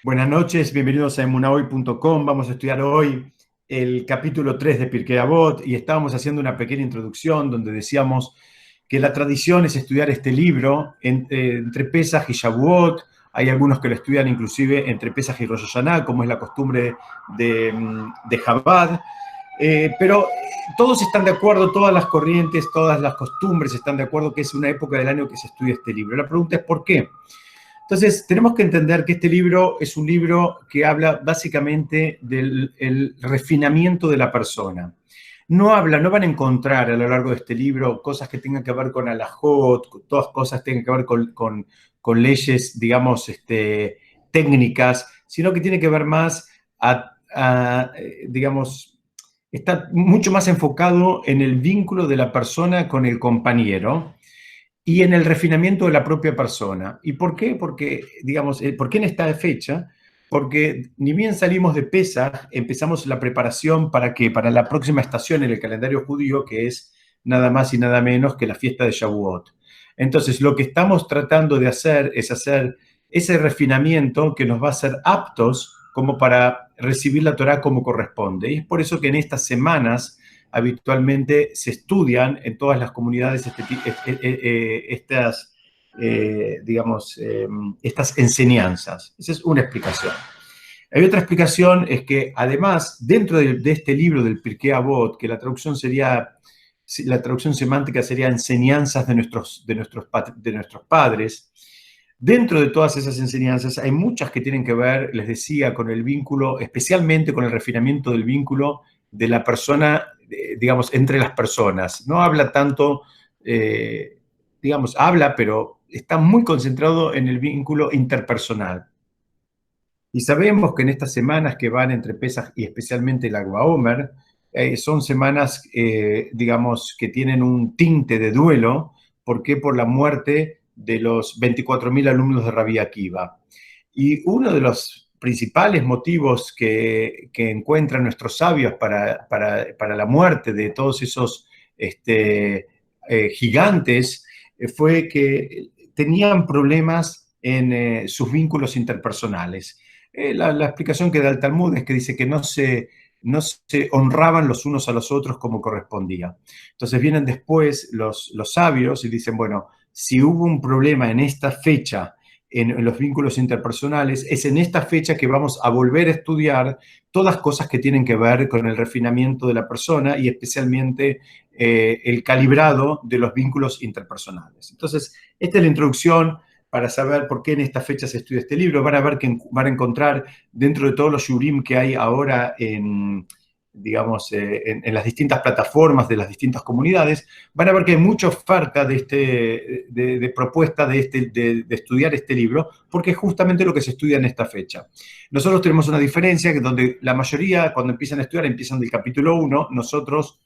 Buenas noches, bienvenidos a emunahoy.com. Vamos a estudiar hoy el capítulo 3 de Pirkei Avot y estábamos haciendo una pequeña introducción donde decíamos que la tradición es estudiar este libro entre Pesaj y Shavuot. Hay algunos que lo estudian inclusive entre Pesaj y Rosh Hashanah, como es la costumbre de Chabad. Pero todos están de acuerdo, todas las corrientes, todas las costumbres están de acuerdo que es una época del año que se estudia este libro. La pregunta es ¿por qué? Entonces, tenemos que entender que este libro es un libro que habla básicamente del refinamiento de la persona. No van a encontrar a lo largo de este libro cosas que tengan que ver con alajot, todas cosas que tengan que ver con leyes, digamos, técnicas, sino que tiene que ver más digamos, está mucho más enfocado en el vínculo de la persona con el compañero y en el refinamiento de la propia persona. ¿Y por qué? Porque, digamos, ¿por qué en esta fecha? Porque ni bien salimos de Pesaj, empezamos la preparación para que para la próxima estación en el calendario judío, que es nada más y nada menos que la fiesta de Shavuot. Entonces, lo que estamos tratando de hacer es hacer ese refinamiento que nos va a hacer aptos como para recibir la Torá como corresponde. Y es por eso que en estas semanas habitualmente se estudian en todas las comunidades digamos, estas enseñanzas. Esa es una explicación. Hay otra explicación, es que además, dentro de este libro del Pirkei Avot, que la traducción semántica sería enseñanzas de nuestros padres, dentro de todas esas enseñanzas hay muchas que tienen que ver, les decía, con el vínculo, especialmente con el refinamiento del vínculo de la persona, digamos, entre las personas. No habla tanto, digamos, habla, pero está muy concentrado en el vínculo interpersonal. Y sabemos que en estas semanas que van entre Pesaj y especialmente el Lag BaOmer, son semanas, digamos, que tienen un tinte de duelo. ¿Por qué? Por la muerte de los 24.000 alumnos de Rabbi Akiva. Y uno de los principales motivos que encuentran nuestros sabios para la muerte de todos esos gigantes fue que tenían problemas en sus vínculos interpersonales. La explicación que da el Talmud es que dice que no se honraban los unos a los otros como correspondía. Entonces vienen después los sabios y dicen, bueno, si hubo un problema en esta fecha en los vínculos interpersonales, es en esta fecha que vamos a volver a estudiar todas cosas que tienen que ver con el refinamiento de la persona y especialmente el calibrado de los vínculos interpersonales. Entonces, esta es la introducción para saber por qué en esta fecha se estudia este libro. Van a ver que van a encontrar dentro de todos los shurim que hay ahora digamos, en las distintas plataformas de las distintas comunidades, van a ver que hay mucha oferta de propuesta de estudiar este libro, porque es justamente lo que se estudia en esta fecha. Nosotros tenemos una diferencia que donde la mayoría, cuando empiezan a estudiar, empiezan del capítulo 1, nosotros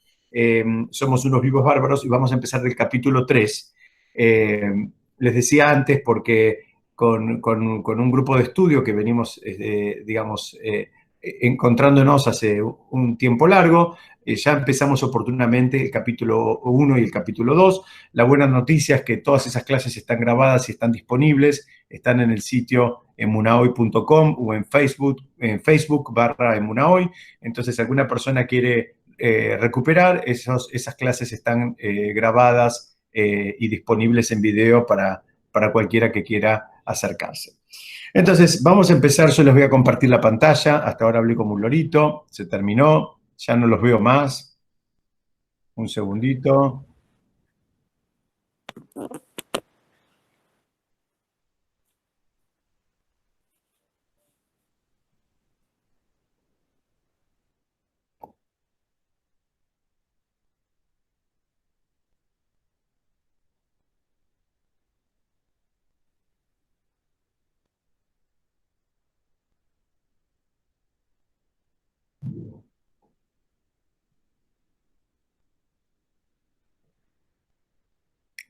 somos unos vivos bárbaros y vamos a empezar del capítulo 3. Les decía antes porque con un grupo de estudio que venimos, digamos, encontrándonos hace un tiempo largo, ya empezamos oportunamente el capítulo 1 y el capítulo 2. La buena noticia es que todas esas clases están grabadas y están disponibles, están en el sitio emunahoy.com o en Facebook /emunahoy. Entonces, si alguna persona quiere recuperar, esas clases están grabadas y disponibles en video para cualquiera que quiera acercarse. Entonces, vamos a empezar. Yo les voy a compartir la pantalla. Hasta ahora hablé como un lorito. Se terminó. Ya no los veo más. Un segundito.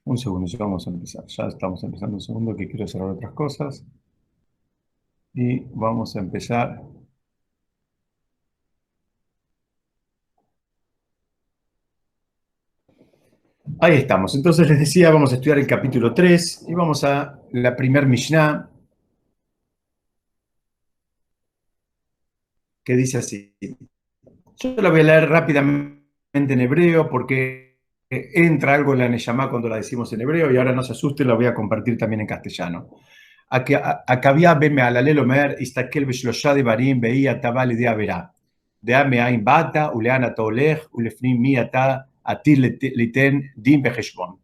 Un segundo, ya vamos a empezar. Ya estamos empezando un segundo que quiero cerrar otras cosas. Y vamos a empezar. Ahí estamos. Entonces les decía, vamos a estudiar el capítulo 3 y vamos a la primer Mishnah. que dice así. Yo la voy a leer rápidamente en hebreo porque entra algo en la Neyamá cuando la decimos en hebreo y ahora no se asusten, la voy a compartir también en castellano. עקביה בן מהללל אומר, הסתכל בשלושה דברים, והיא אתה בא לידי עבירה. דעה מאין באת, ולאן אתה הולך, ולפנים מי אתה עתיד ליתן דין וחשבון.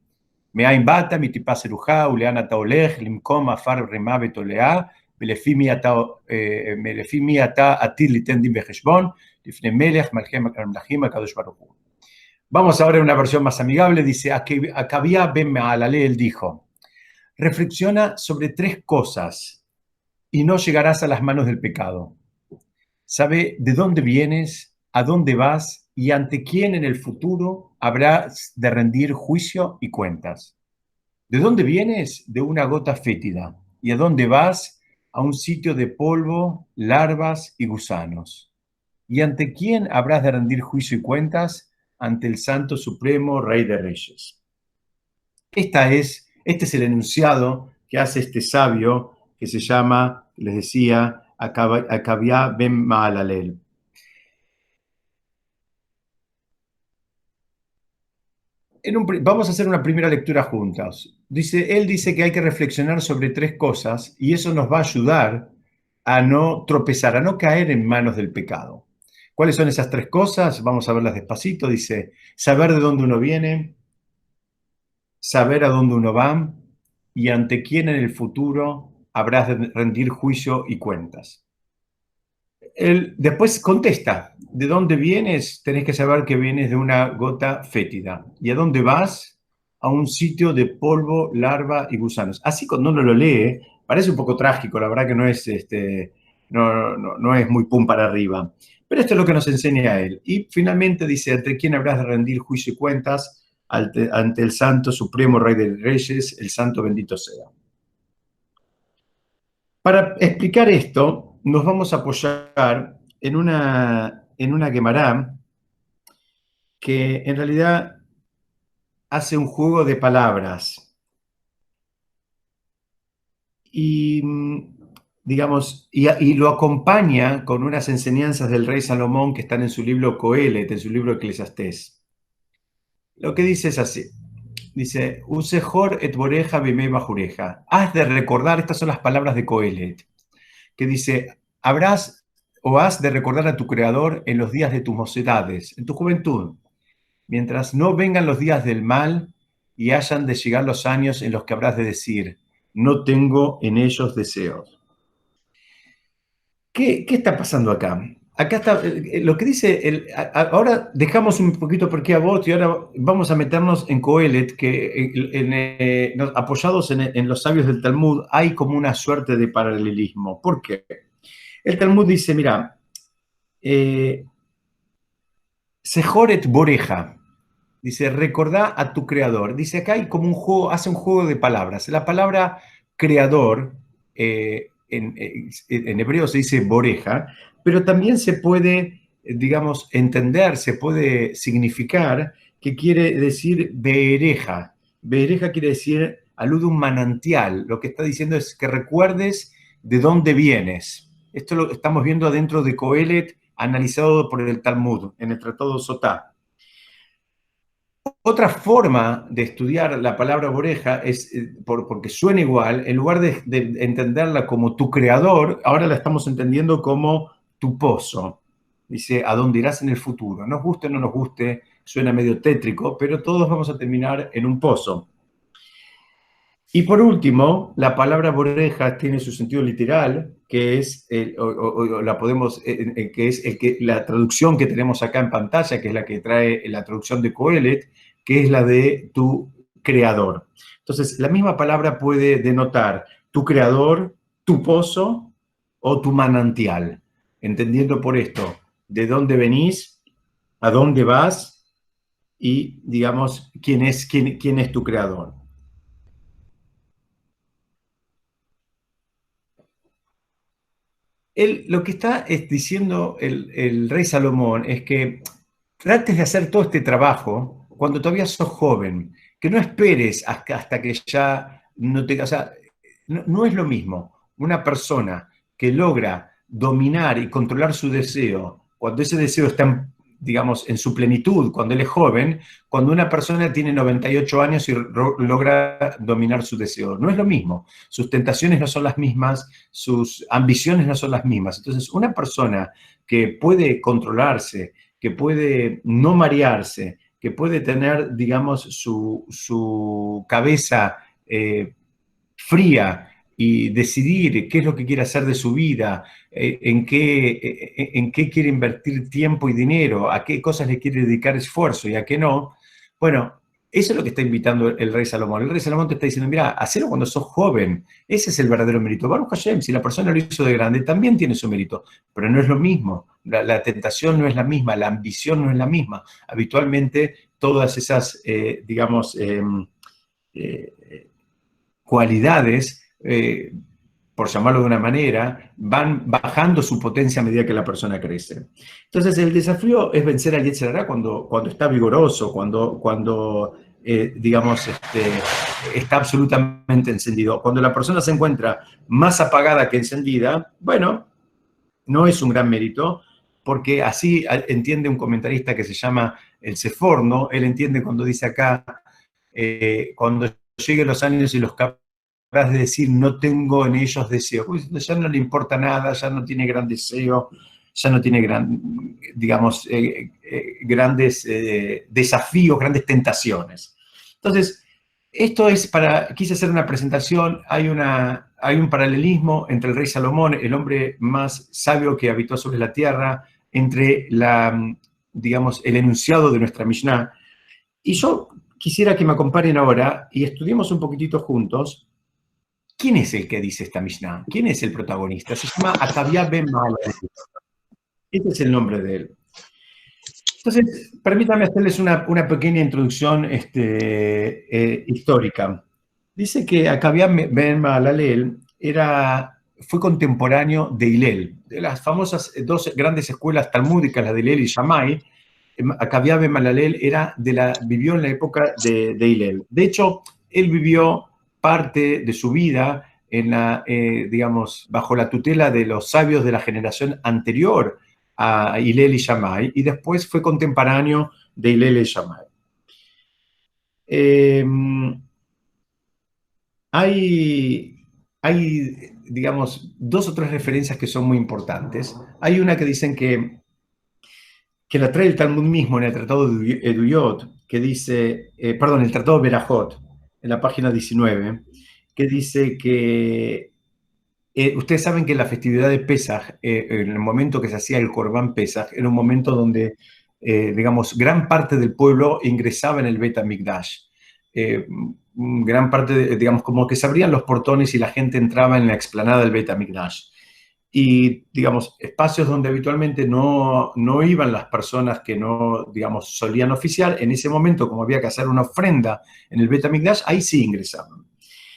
מאין באת, מטיפה סלוחה, ולאן אתה הולך, למקום עפר רימה ותולעה, ולפי מי אתה עתיד ליתן דין וחשבון, לפני מלך, מלכי המלכים, הקדוש ברוך הוא. Vamos ahora a una versión más amigable, dice, Acabía ben Mehalalel dijo, reflexiona sobre 3 cosas y no llegarás a las manos del pecado. Sabe de dónde vienes, a dónde vas y ante quién en el futuro habrás de rendir juicio y cuentas. ¿De dónde vienes? De una gota fétida. ¿Y a dónde vas? A un sitio de polvo, larvas y gusanos. ¿Y ante quién habrás de rendir juicio y cuentas? Ante el Santo Supremo, Rey de Reyes. Este es el enunciado que hace este sabio que se llama, les decía, Acabía ben Mahalalel. Vamos a hacer una primera lectura juntas. Él dice que hay que reflexionar sobre 3 cosas y eso nos va a ayudar a no tropezar, a no caer en manos del pecado. ¿Cuáles son esas 3 cosas? Vamos a verlas despacito. Dice, saber de dónde uno viene, saber a dónde uno va y ante quién en el futuro habrás de rendir juicio y cuentas. Él después contesta, ¿de dónde vienes? Tenés que saber que vienes de una gota fétida. ¿Y a dónde vas? A un sitio de polvo, larva y gusanos. Así cuando uno lo lee, parece un poco trágico, la verdad que no es, no es muy pum para arriba. Pero esto es lo que nos enseña él. Y finalmente dice, ¿ante quién habrás de rendir juicio y cuentas? Ante el Santo Supremo Rey de Reyes, el Santo bendito sea. Para explicar esto, nos vamos a apoyar en una Gemara que en realidad hace un juego de palabras. Y, digamos, y lo acompaña con unas enseñanzas del rey Salomón que están en su libro Coelet, en su libro Eclesiastés. Lo que dice es así. Dice, Usejor et boreja bimei bajureja. Has de recordar, estas son las palabras de Coelet, que dice, has de recordar a tu Creador en los días de tus mocedades, en tu juventud, mientras no vengan los días del mal y hayan de llegar los años en los que habrás de decir, no tengo en ellos deseos. ¿Qué está pasando acá? Acá está lo que dice, ahora dejamos un poquito por qué a vos y ahora vamos a meternos en Coelet, que apoyados en los sabios del Talmud hay como una suerte de paralelismo. ¿Por qué? El Talmud dice, mira, Sejoret Boreja, dice, recordá a tu creador. Dice, acá hay como un juego, hace un juego de palabras. La palabra creador, en hebreo se dice Boreja, pero también se puede, digamos, entender, se puede significar que quiere decir Beereja. Beereja quiere decir, alude a un manantial. Lo que está diciendo es que recuerdes de dónde vienes. Esto lo estamos viendo adentro de Coelet, analizado por el Talmud, en el Tratado Sotá. Otra forma de estudiar la palabra boreja es, porque suena igual, en lugar de entenderla como tu creador, ahora la estamos entendiendo como tu pozo. Dice, ¿a dónde irás en el futuro? Nos guste o no nos guste, suena medio tétrico, pero todos vamos a terminar en un pozo. Y por último, la palabra boreja tiene su sentido literal, que es, la podemos, que es la traducción que tenemos acá en pantalla, que es la que trae la traducción de Coelet, que es la de tu creador. Entonces, la misma palabra puede denotar tu creador, tu pozo o tu manantial. Entendiendo por esto, de dónde venís, a dónde vas y, digamos, quién es tu creador. Lo que está diciendo el rey Salomón es que trates de hacer todo este trabajo cuando todavía sos joven, que no esperes hasta que ya no te... O sea, no es lo mismo una persona que logra dominar y controlar su deseo, cuando ese deseo está, digamos, en su plenitud, cuando él es joven, cuando una persona tiene 98 años y logra dominar su deseo. No es lo mismo. Sus tentaciones no son las mismas, sus ambiciones no son las mismas. Entonces, una persona que puede controlarse, que puede no marearse, que puede tener, digamos, su cabeza fría y decidir qué es lo que quiere hacer de su vida, en qué quiere invertir tiempo y dinero, a qué cosas le quiere dedicar esfuerzo y a qué no. Bueno, eso es lo que está invitando el rey Salomón. El rey Salomón te está diciendo, mira, hacelo cuando sos joven. Ese es el verdadero mérito. Baruch Hashem, si la persona lo hizo de grande, también tiene su mérito, pero no es lo mismo. La tentación no es la misma, la ambición no es la misma. Habitualmente, todas esas, digamos, cualidades, por llamarlo de una manera, van bajando su potencia a medida que la persona crece. Entonces, el desafío es vencer al Yetzer Hará cuando está vigoroso, cuando digamos, está absolutamente encendido. Cuando la persona se encuentra más apagada que encendida, bueno, no es un gran mérito, porque así entiende un comentarista que se llama el Seforno. Él entiende cuando dice acá, cuando lleguen los años y los capaz de decir, no tengo en ellos deseo. Pues ya no le importa nada, ya no tiene gran deseo, ya no tiene digamos, grandes desafíos, grandes tentaciones. Entonces, esto es quise hacer una presentación, hay un paralelismo entre el rey Salomón, el hombre más sabio que habitó sobre la tierra, entre digamos, el enunciado de nuestra Mishnah. Y yo quisiera que me acompañen ahora y estudiemos un poquitito juntos. ¿Quién es el que dice esta Mishnah? ¿Quién es el protagonista? Se llama Akavia ben Mahalalel. Este es el nombre de él. Entonces, permítanme hacerles una pequeña introducción histórica. Dice que Akavia ben Mahalalel fue contemporáneo de Hillel, de las famosas dos grandes escuelas talmúdicas, la de Hillel y Shammai. Akavia ben Mahalalel vivió en la época de Hillel. De hecho, él vivió parte de su vida digamos, bajo la tutela de los sabios de la generación anterior a Hillel y Shammai, y después fue contemporáneo de Hillel y Shammai. Hay, digamos, dos o tres referencias que son muy importantes. Hay una que dicen que la trae el Talmud mismo en el Tratado de Eduyot, que dice, perdón, el Tratado de Berajot, en la página 19, que dice que ustedes saben que la festividad de Pesaj, en el momento que se hacía el Corbán Pesaj, era un momento donde, digamos, gran parte del pueblo ingresaba en el Bet HaMikdash. Gran parte, digamos, como que se abrían los portones y la gente entraba en la explanada del Bet HaMikdash. Y, digamos, espacios donde habitualmente no iban las personas que no, digamos, solían oficiar, en ese momento, como había que hacer una ofrenda en el Bet HaMikdash, ahí sí ingresaban.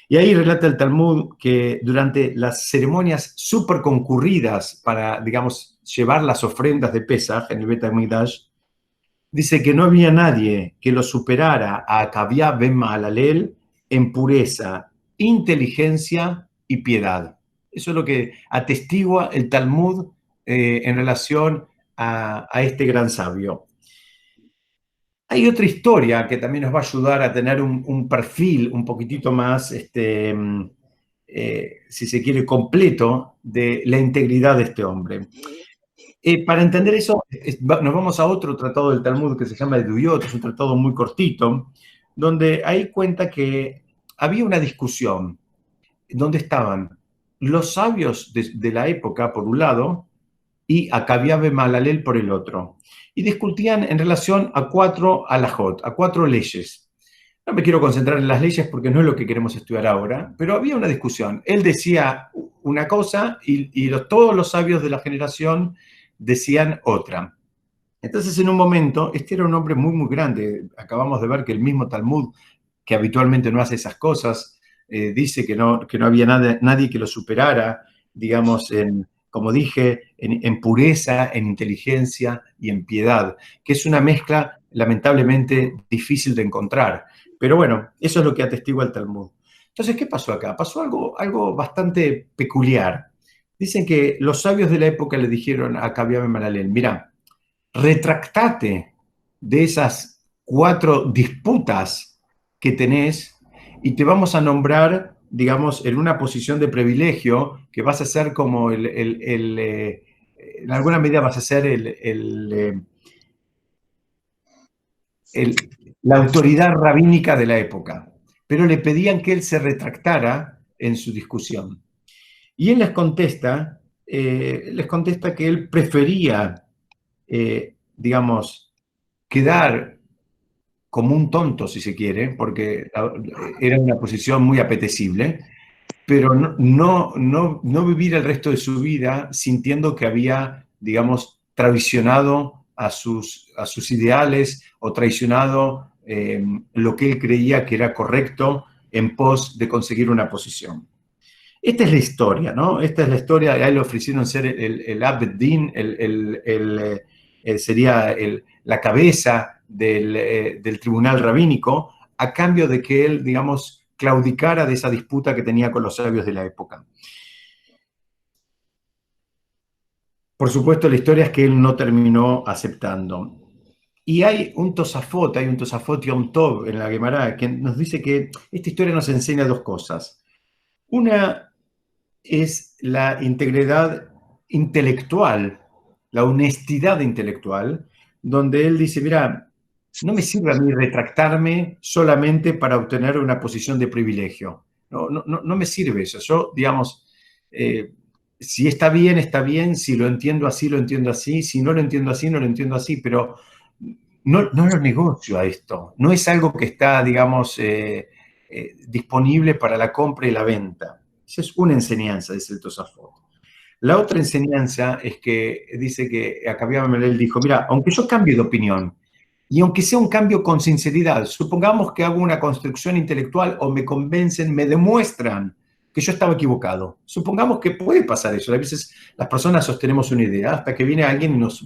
Y ahí relata el Talmud que durante las ceremonias súper concurridas para, digamos, llevar las ofrendas de Pesaj en el Bet HaMikdash, dice que no había nadie que lo superara a Akavia ben Mahalalel en pureza, inteligencia y piedad. Eso es lo que atestigua el Talmud en relación a este gran sabio. Hay otra historia que también nos va a ayudar a tener un perfil un poquitito más, si se quiere, completo de la integridad de este hombre. Para entender eso, nos vamos a otro tratado del Talmud que se llama Eduyot, es un tratado muy cortito, donde ahí cuenta que había una discusión donde estaban los sabios de la época, por un lado, y Akavia ben Mahalalel por el otro. Y discutían en relación a 4 alajot, a 4 leyes. No me quiero concentrar en las leyes porque no es lo que queremos estudiar ahora, pero había una discusión. Él decía una cosa y todos los sabios de la generación decían otra. Entonces, en un momento, este era un hombre muy, muy grande. Acabamos de ver que el mismo Talmud, que habitualmente no hace esas cosas, dice que no había nadie que lo superara, digamos, como dije, en pureza, en inteligencia y en piedad, que es una mezcla lamentablemente difícil de encontrar. Pero bueno, eso es lo que atestigua el Talmud. Entonces, ¿qué pasó acá? Pasó algo bastante peculiar. Dicen que los sabios de la época le dijeron a Kabiab Malalel, mira, retractate de esas 4 disputas que tenés y te vamos a nombrar, digamos, en una posición de privilegio, que vas a ser como en alguna medida vas a ser la autoridad rabínica de la época. Pero le pedían que él se retractara en su discusión. Y él les contesta que él prefería, digamos, quedar como un tonto, si se quiere, porque era una posición muy apetecible, pero no vivir el resto de su vida sintiendo que había, digamos, traicionado a sus ideales o traicionado lo que él creía que era correcto en pos de conseguir una posición. Esta es la historia, ¿no? Esta es la historia, a él le ofrecieron ser el Abed Din, sería la cabeza del tribunal rabínico, a cambio de que él, digamos, claudicara de esa disputa que tenía con los sabios de la época. Por supuesto, la historia es que él no terminó aceptando. Y hay un Tosafot Yom Tov en la Gemara que nos dice que esta historia nos enseña 2 cosas. Una es la integridad intelectual, la honestidad intelectual, donde él dice, mira, no me sirve a mí retractarme solamente para obtener una posición de privilegio. No me sirve eso. Yo, digamos, si está bien, si lo entiendo así, si no lo entiendo así, no lo entiendo así, pero no lo negocio a esto. No es algo que está, digamos, disponible para la compra y la venta. Esa es una enseñanza, dice el Tosafot. La otra enseñanza es que dice que Akabiab Melel dijo, mira, aunque yo cambie de opinión, y aunque sea un cambio con sinceridad, supongamos que hago una construcción intelectual o me convencen, me demuestran que yo estaba equivocado. Supongamos que puede pasar eso. A veces las personas sostenemos una idea hasta que viene alguien y nos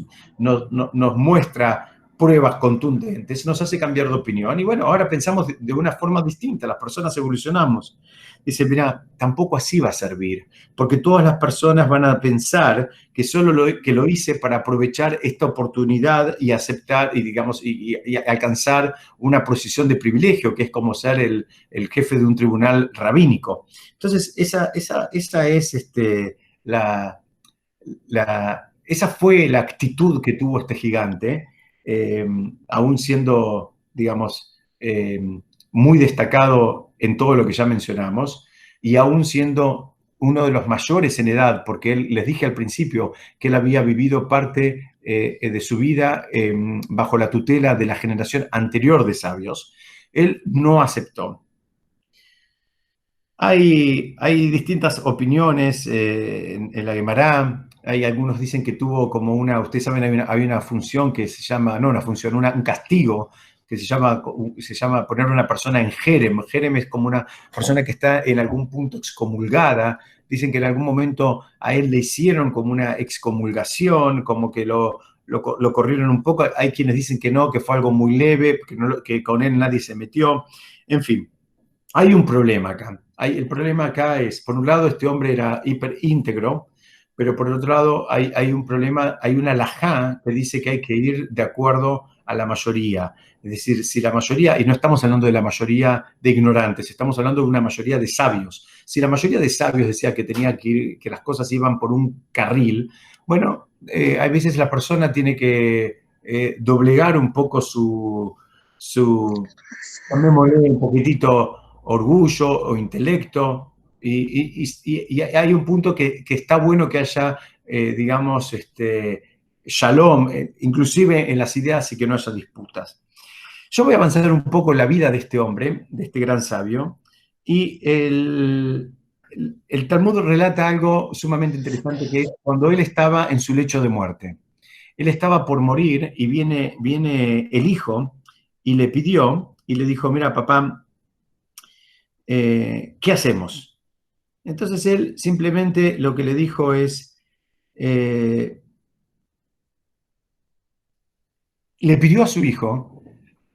muestra pruebas contundentes, nos hace cambiar de opinión y bueno, ahora pensamos de una forma distinta, las personas evolucionamos. Dice, mira, tampoco así va a servir, porque todas las personas van a pensar que solo lo hice para aprovechar esta oportunidad y aceptar y, digamos, y alcanzar una posición de privilegio, que es como ser el jefe de un tribunal rabínico. Entonces, esa es esa fue la actitud que tuvo este gigante, aún siendo, digamos, muy destacado en todo lo que ya mencionamos, y aún siendo uno de los mayores en edad, porque él, les dije al principio que él había vivido parte de su vida bajo la tutela de la generación anterior de sabios, él no aceptó. Hay distintas opiniones en la Gemara. Hay algunos dicen que tuvo como ustedes saben, hay una función que se llama, no una función, un castigo que se llama poner a una persona en jerem. Jerem es como una persona que está en algún punto excomulgada. Dicen que en algún momento a él le hicieron como una excomulgación, como que lo corrieron un poco. Hay quienes dicen que no, que fue algo muy leve, que con él nadie se metió. En fin. Hay un problema acá. El problema acá es, por un lado, este hombre era hiper íntegro, pero por otro lado hay un problema, hay una halajá que dice que hay que ir de acuerdo a la mayoría. Es decir, si la mayoría, y no estamos hablando de la mayoría de ignorantes, estamos hablando de una mayoría de sabios. Si la mayoría de sabios decía que tenía que ir, que las cosas iban por un carril, bueno, a veces la persona tiene que doblegar un poco llamémosle un poquitito orgullo o intelecto, y hay un punto que está bueno que haya, digamos, shalom, inclusive en las ideas y que no haya disputas. Yo voy a avanzar un poco en la vida de este hombre, de este gran sabio, y el Talmud relata algo sumamente interesante, que es cuando él estaba en su lecho de muerte. Él estaba por morir y viene el hijo y le pidió y le dijo, mira, papá, ¿qué hacemos? Entonces él simplemente lo que le dijo es, le pidió a su hijo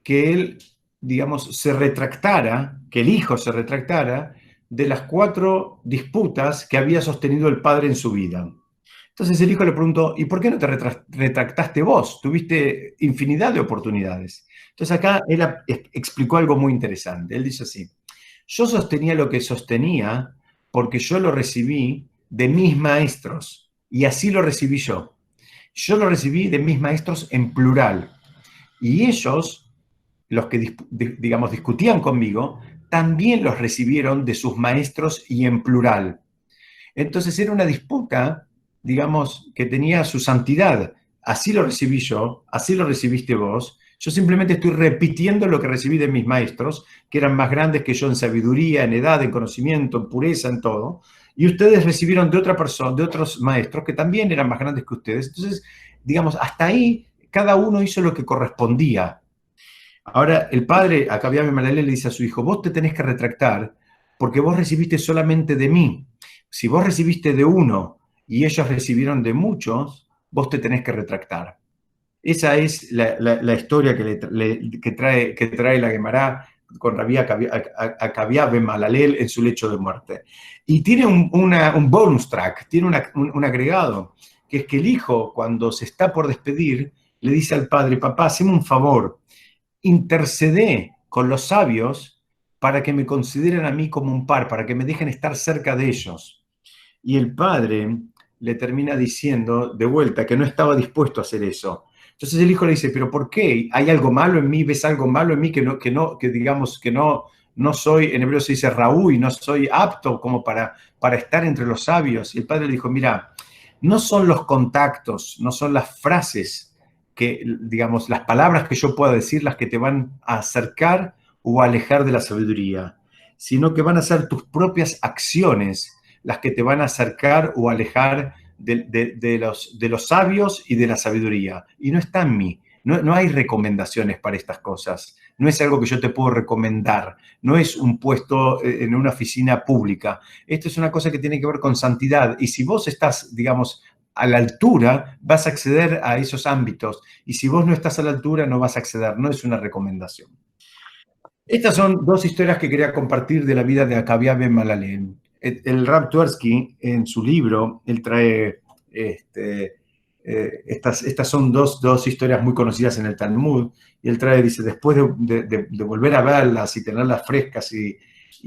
que él, digamos, se retractara, que el hijo se retractara de las 4 disputas que había sostenido el padre en su vida. Entonces el hijo le preguntó, ¿y por qué no te retractaste vos? Tuviste infinidad de oportunidades. Entonces acá él explicó algo muy interesante. Él dice así, yo sostenía lo que sostenía porque yo lo recibí de mis maestros y así lo recibí yo. Yo lo recibí de mis maestros en plural y ellos, los que digamos discutían conmigo, también los recibieron de sus maestros y en plural. Entonces era una disputa, digamos, que tenía su santidad. Así lo recibí yo, así lo recibiste vos. Yo simplemente estoy repitiendo lo que recibí de mis maestros, que eran más grandes que yo en sabiduría, en edad, en conocimiento, en pureza, en todo. Y ustedes recibieron de otra persona, de otros maestros que también eran más grandes que ustedes. Entonces, digamos, hasta ahí cada uno hizo lo que correspondía. Ahora, el padre, acá Malalel, le dice a su hijo, vos te tenés que retractar porque vos recibiste solamente de mí. Si vos recibiste de uno y ellos recibieron de muchos, vos te tenés que retractar. Esa es la historia que trae la Gemara con Rabí Akavia ben Malalel en su lecho de muerte. Y tiene un bonus track, tiene un agregado, que es que el hijo, cuando se está por despedir, le dice al padre, papá, haceme un favor, intercedé con los sabios para que me consideren a mí como un par, para que me dejen estar cerca de ellos. Y el padre le termina diciendo de vuelta que no estaba dispuesto a hacer eso. Entonces el hijo le dice, pero ¿por qué? ¿Hay algo malo en mí? ¿Ves algo malo en mí que digamos que no soy, en hebreo se dice Raúl, no soy apto como para estar entre los sabios? Y el padre le dijo, mira, no son los contactos, no son las frases que, digamos, las palabras que yo pueda decir las que te van a acercar o alejar de la sabiduría, sino que van a ser tus propias acciones las que te van a acercar o alejar de los sabios y de la sabiduría. Y no está en mí. No hay recomendaciones para estas cosas. No es algo que yo te puedo recomendar. No es un puesto en una oficina pública. Esto es una cosa que tiene que ver con santidad. Y si vos estás, digamos, a la altura, vas a acceder a esos ámbitos. Y si vos no estás a la altura, no vas a acceder. No es una recomendación. Estas son 2 historias que quería compartir de la vida de Akavia ben Malalel. El Rav Twersky, en su libro, él trae, estas son dos historias muy conocidas en el Talmud, y él trae, dice, después de volver a verlas y tenerlas frescas y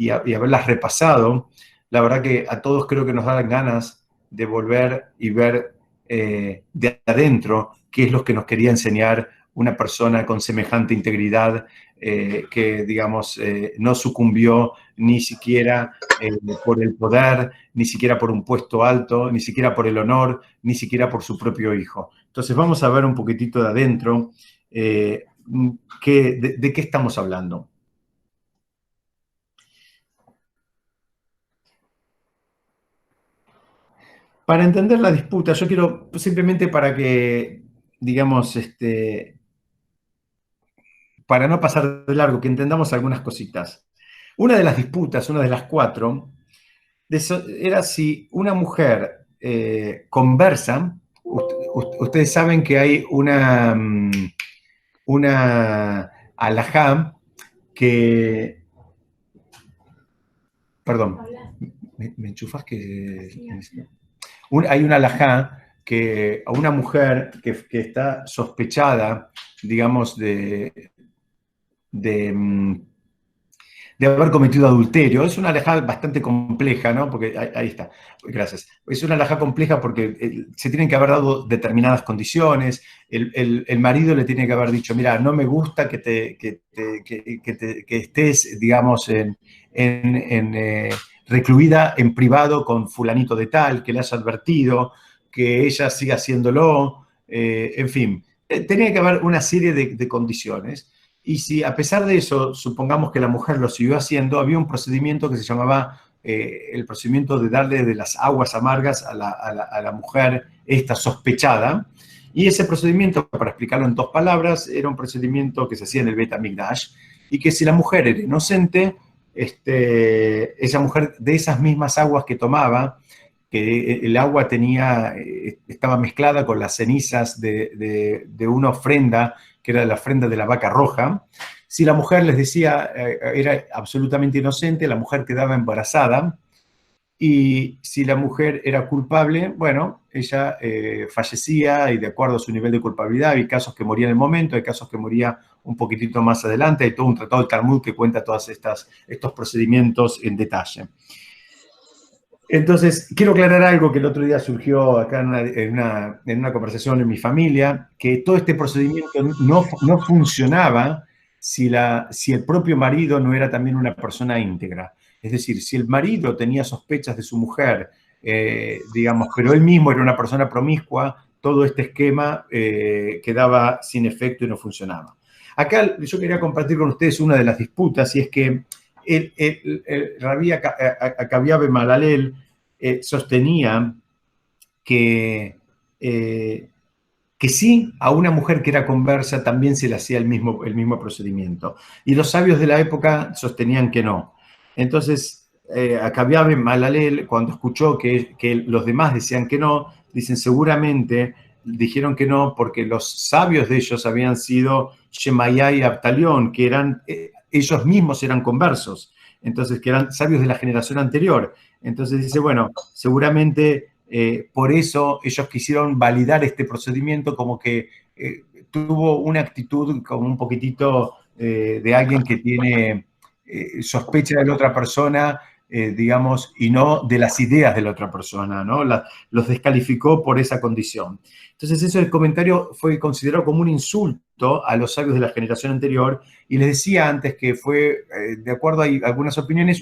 haberlas repasado, la verdad que a todos creo que nos dan ganas de volver y ver de adentro qué es lo que nos quería enseñar una persona con semejante integridad, que, digamos, no sucumbió ni siquiera por el poder, ni siquiera por un puesto alto, ni siquiera por el honor, ni siquiera por su propio hijo. Entonces vamos a ver un poquitito de adentro de qué estamos hablando. Para entender la disputa, yo quiero simplemente para que, digamos, para no pasar de largo, que entendamos algunas cositas. Una de las disputas, una de las 4, era si una mujer conversa. Ustedes saben que hay una alajá que... Perdón, ¿me enchufas que...? Hay una alajá que a una mujer que está sospechada, digamos, de haber cometido adulterio. Es una alhaja bastante compleja, ¿no? Porque ahí está, gracias. Es una alhaja compleja porque se tienen que haber dado determinadas condiciones. El marido le tiene que haber dicho, mira, no me gusta que estés, digamos, recluida en privado con fulanito de tal, que le has advertido, que ella siga haciéndolo, en fin. Tenía que haber una serie de condiciones. Y si a pesar de eso, supongamos que la mujer lo siguió haciendo, había un procedimiento que se llamaba el procedimiento de darle de las aguas amargas a la mujer esta sospechada. Y ese procedimiento, para explicarlo en 2 palabras, era un procedimiento que se hacía en el Bet Hamikdash, y que si la mujer era inocente, esa mujer de esas mismas aguas que tomaba, que el agua estaba mezclada con las cenizas de una ofrenda, que era la ofrenda de la vaca roja, Si la mujer les decía, era absolutamente inocente, la mujer quedaba embarazada, y si la mujer era culpable, bueno, ella fallecía y de acuerdo a su nivel de culpabilidad, hay casos que moría en el momento, hay casos que moría un poquitito más adelante, hay todo un tratado del Talmud que cuenta todos estos procedimientos en detalle. Entonces, quiero aclarar algo que el otro día surgió acá en una conversación en mi familia, que todo este procedimiento no funcionaba si el propio marido no era también una persona íntegra. Es decir, si el marido tenía sospechas de su mujer, digamos, pero él mismo era una persona promiscua, todo este esquema quedaba sin efecto y no funcionaba. Acá yo quería compartir con ustedes una de las disputas, y es que el Rabí Acabia ben Mahalalel sostenía que, que sí, a una mujer que era conversa también se le hacía el mismo procedimiento. Y los sabios de la época sostenían que no. Entonces, Acabia ben Mahalalel, cuando escuchó que los demás decían que no, dicen seguramente dijeron que no porque los sabios de ellos habían sido Shemaiah y Abtalión, que eran, ellos mismos eran conversos, entonces que eran sabios de la generación anterior. Entonces dice, bueno, seguramente por eso ellos quisieron validar este procedimiento como que tuvo una actitud como un poquitito de alguien que tiene sospecha de la otra persona, digamos, y no de las ideas de la otra persona, ¿no? Los descalificó por esa condición. Entonces, eso el comentario fue considerado como un insulto a los sabios de la generación anterior, y les decía antes que fue, de acuerdo a algunas opiniones,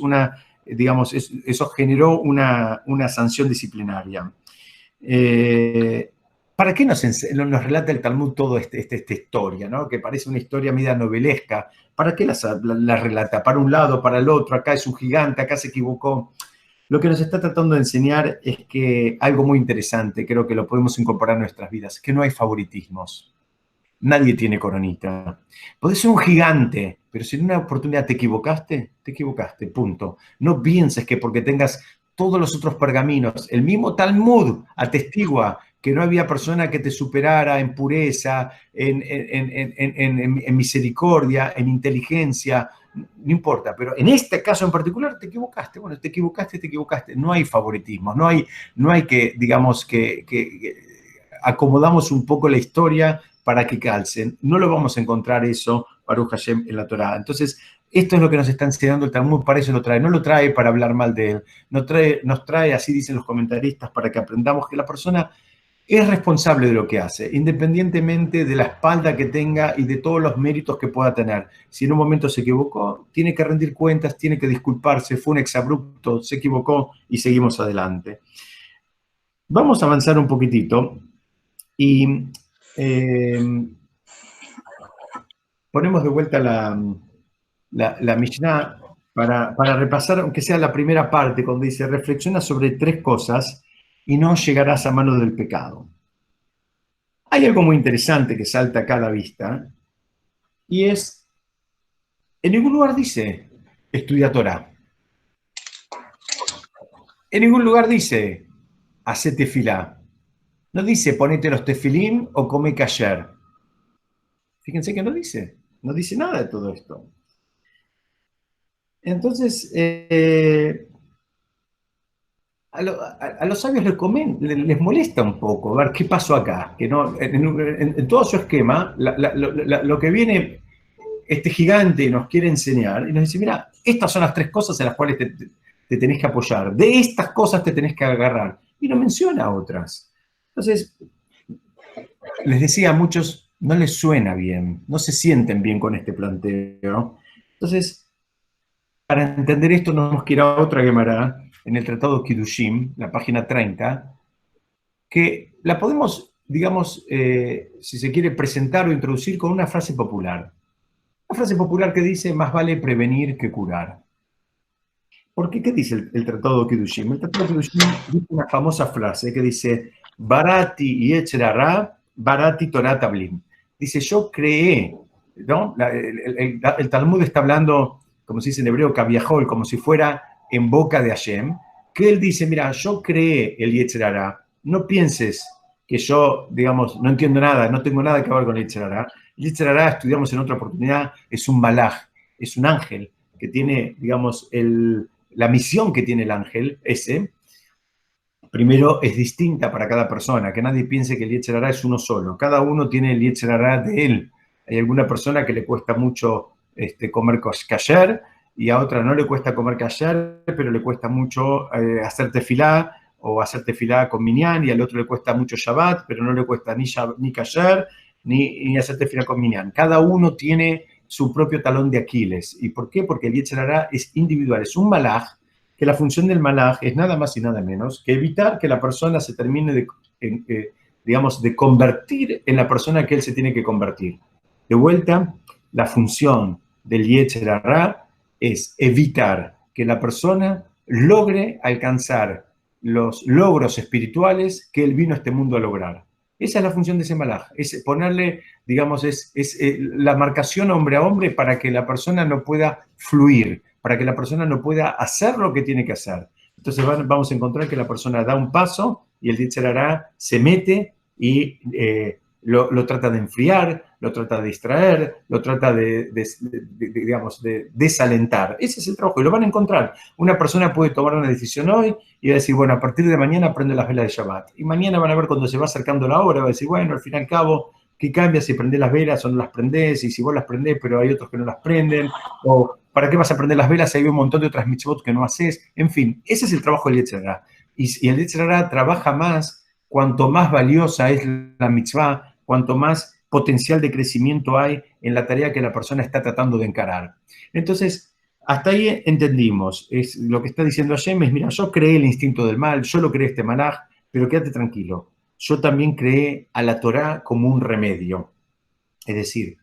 digamos, eso generó una sanción disciplinaria. ¿Para qué nos relata el Talmud toda esta historia, ¿no? Que parece una historia media novelesca? ¿Para qué la relata? Para un lado, para el otro, acá es un gigante, acá se equivocó. Lo que nos está tratando de enseñar es que algo muy interesante, creo que lo podemos incorporar en nuestras vidas, que no hay favoritismos. Nadie tiene coronita. Podés ser un gigante, pero si en una oportunidad te equivocaste, punto. No pienses que porque tengas todos los otros pergaminos, el mismo Talmud atestigua que no había persona que te superara en pureza, en misericordia, en inteligencia, no importa, pero en este caso en particular te equivocaste. Bueno, te equivocaste. No hay favoritismo, no hay que, digamos, que acomodamos un poco la historia para que calcen. No lo vamos a encontrar eso, Baruch Hashem, en la Torá. Entonces, esto es lo que nos está enseñando el Talmud, para eso lo trae. No lo trae para hablar mal de él, nos trae, así dicen los comentaristas, para que aprendamos que la persona es responsable de lo que hace, independientemente de la espalda que tenga y de todos los méritos que pueda tener. Si en un momento se equivocó, tiene que rendir cuentas, tiene que disculparse, fue un exabrupto, se equivocó y seguimos adelante. Vamos a avanzar un poquitito y ponemos de vuelta la Mishnah para repasar, aunque sea la primera parte, cuando dice, reflexiona sobre 3 cosas y no llegarás a mano del pecado. Hay algo muy interesante que salta acá a la vista, y es, en ningún lugar dice, estudia Torah. En ningún lugar dice, hacé tefilá. No dice, ponete los tefilín o come kasher. Fíjense que no dice nada de todo esto. Entonces, a los sabios les molesta un poco ver qué pasó acá, que no, en todo su esquema, lo que viene este gigante nos quiere enseñar y nos dice, mira, estas son las 3 cosas en las cuales te tenés que apoyar, de estas cosas te tenés que agarrar, y no menciona otras. Entonces, les decía a muchos, no les suena bien, no se sienten bien con este planteo. Entonces, para entender esto, nos tenemos que ir a otra Gemara, en el Tratado Kiddushim, la página 30, que la podemos, digamos, si se quiere presentar o introducir con una frase popular. Una frase popular que dice, más vale prevenir que curar. ¿Por qué? ¿Qué dice el Tratado Kiddushim? El Tratado Kiddushim dice una famosa frase que dice, Barati y Echrara, Barati Torah Tablim. Dice, yo creé, ¿no? El Talmud está hablando, como se dice en hebreo, Kaviahol, como si fuera en boca de Hashem, que él dice, mira, yo creé el Yetzirará, no pienses que yo, digamos, no entiendo nada, no tengo nada que ver con el Yetzirará, El Yetzer Hará, estudiamos en otra oportunidad, es un malaj, es un ángel que tiene, digamos, la misión que tiene el ángel, ese, primero es distinta para cada persona, que nadie piense que el Yetzer Hará es uno solo. Cada uno tiene el Yetzer Hará de él. Hay alguna persona que le cuesta mucho comer kasher y a otra no le cuesta comer kasher, pero le cuesta mucho hacer tefilá o hacer tefilá con minyan, y al otro le cuesta mucho Shabbat, pero no le cuesta ni kasher ni hacer tefilá con minyan. Cada uno tiene su propio talón de Aquiles. ¿Y por qué? Porque el Yetzer Hará es individual, es un malaj, que la función del malaj es nada más y nada menos que evitar que la persona se termine digamos, de convertir en la persona que él se tiene que convertir. De vuelta, la función del Yetzer Hará es evitar que la persona logre alcanzar los logros espirituales que él vino a este mundo a lograr. Esa es la función de ese malaj, es ponerle, digamos, es la marcación hombre a hombre para que la persona no pueda fluir, para que la persona no pueda hacer lo que tiene que hacer. Entonces vamos a encontrar que la persona da un paso y el Yetzer Hará se mete y lo trata de enfriar, lo trata de distraer, lo trata digamos, de desalentar. Ese es el trabajo y lo van a encontrar. Una persona puede tomar una decisión hoy y va a decir, bueno, a partir de mañana prende las velas de Shabbat. Y mañana van a ver cuando se va acercando la hora, va a decir, bueno, al fin y al cabo, ¿qué cambia si prendés las velas o no las prendés? Y si vos las prendés, pero hay otros que no las prenden. O ¿para qué vas a prender las velas si hay un montón de otras mitzvot que no haces? En fin, ese es el trabajo del Yetzer Hará. Y el Yetzer Hará trabaja más cuanto más valiosa es la mitzvah, cuanto más potencial de crecimiento hay en la tarea que la persona está tratando de encarar. Entonces, hasta ahí entendimos. Es, lo que está diciendo Hashem es, mira, yo creé el instinto del mal, yo lo creé este malaj, pero quédate tranquilo. Yo también creé a la Torá como un remedio. Es decir,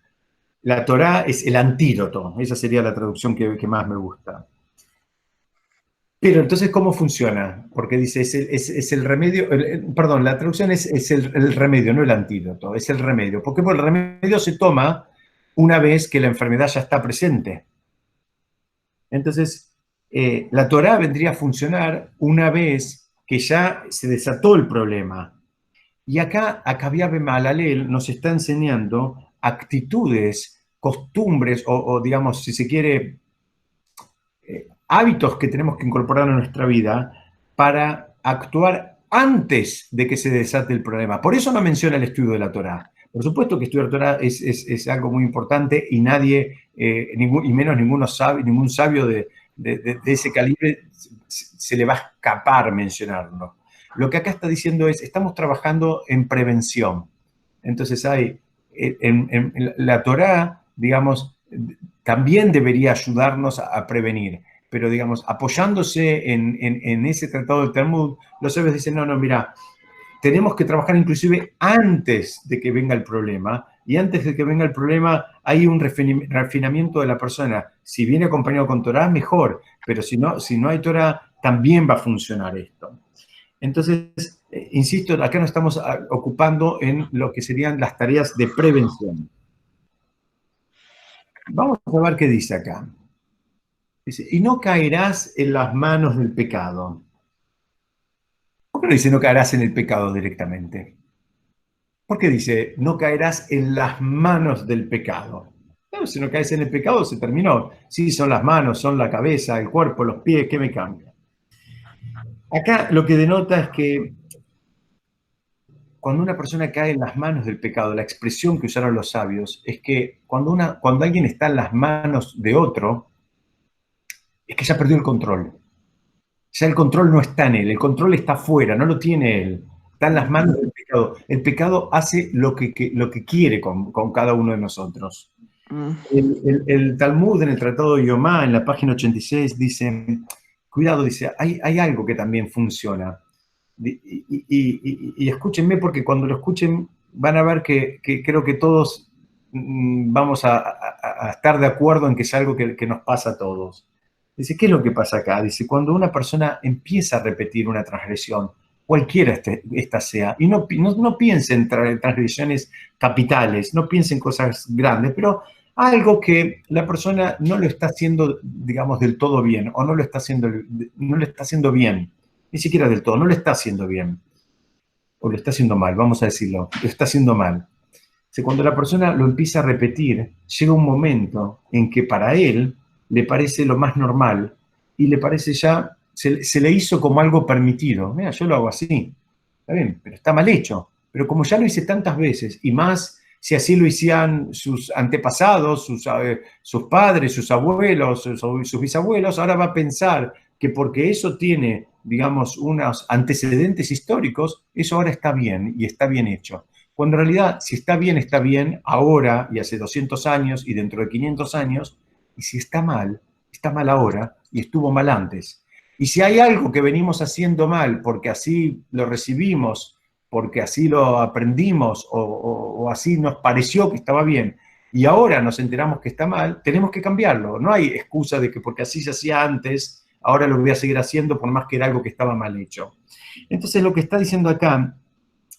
la Torá es el antídoto. Esa sería la traducción que más me gusta. Pero entonces, ¿cómo funciona? Porque dice, es el remedio, perdón, la traducción es el remedio, no el antídoto, es el remedio. ¿Por qué? Porque el remedio se toma una vez que la enfermedad ya está presente. Entonces, la Torá vendría a funcionar una vez que ya se desató el problema. Y acá Akavia Bemalalel nos está enseñando actitudes, costumbres, o digamos, si se quiere, hábitos que tenemos que incorporar a nuestra vida para actuar antes de que se desate el problema. Por eso no menciona el estudio de la Torá. Por supuesto que estudiar Torá es algo muy importante y nadie, y menos ningún sabio de ese calibre se le va a escapar mencionarlo. Lo que acá está diciendo es, estamos trabajando en prevención. Entonces en la Torá, digamos, también debería ayudarnos a prevenir. Pero, digamos, apoyándose en ese tratado del Talmud, los sabios dicen, no, mira, tenemos que trabajar inclusive antes de que venga el problema, y antes de que venga el problema hay un refinamiento de la persona. Si viene acompañado con Torah, mejor, pero si no hay Torah, también va a funcionar esto. Entonces, insisto, acá nos estamos ocupando en lo que serían las tareas de prevención. Vamos a ver qué dice acá. Dice, y no caerás en las manos del pecado. ¿Por qué no dice no caerás en el pecado directamente? ¿Por qué dice no caerás en las manos del pecado? Claro, si no caes en el pecado se terminó. Sí, son las manos, son la cabeza, el cuerpo, los pies, ¿qué me cambia? Acá lo que denota es que cuando una persona cae en las manos del pecado, la expresión que usaron los sabios es que cuando alguien está en las manos de otro, es que ya perdió el control. Ya el control no está en él, el control está afuera, no lo tiene él. Está en las manos del pecado. El pecado hace lo que quiere con cada uno de nosotros. El Talmud en el Tratado de Yomá, en la página 86, dice, cuidado, dice, hay algo que también funciona. Y escúchenme porque cuando lo escuchen van a ver que creo que todos vamos a estar de acuerdo en que es algo que nos pasa a todos. Dice, ¿qué es lo que pasa acá? Dice, cuando una persona empieza a repetir una transgresión, cualquiera esta sea, y no piense en transgresiones capitales, no piense en cosas grandes, pero algo que la persona no lo está haciendo, digamos, del todo bien, o no lo está haciendo bien, ni siquiera del todo, no lo está haciendo bien, o lo está haciendo mal, vamos a decirlo, lo está haciendo mal. Cuando la persona lo empieza a repetir, llega un momento en que para él le parece lo más normal y le parece ya, se le hizo como algo permitido. Mira, yo lo hago así, está bien, pero está mal hecho. Pero como ya lo hice tantas veces, y más si así lo hicieran sus antepasados, sus padres, sus abuelos, sus bisabuelos, ahora va a pensar que porque eso tiene, digamos, unos antecedentes históricos, eso ahora está bien y está bien hecho. Cuando en realidad, si está bien ahora y hace 200 años y dentro de 500 años, y si está mal ahora y estuvo mal antes. Y si hay algo que venimos haciendo mal porque así lo recibimos, porque así lo aprendimos o así nos pareció que estaba bien, y ahora nos enteramos que está mal, tenemos que cambiarlo. No hay excusa de que porque así se hacía antes, ahora lo voy a seguir haciendo por más que era algo que estaba mal hecho. Entonces lo que está diciendo acá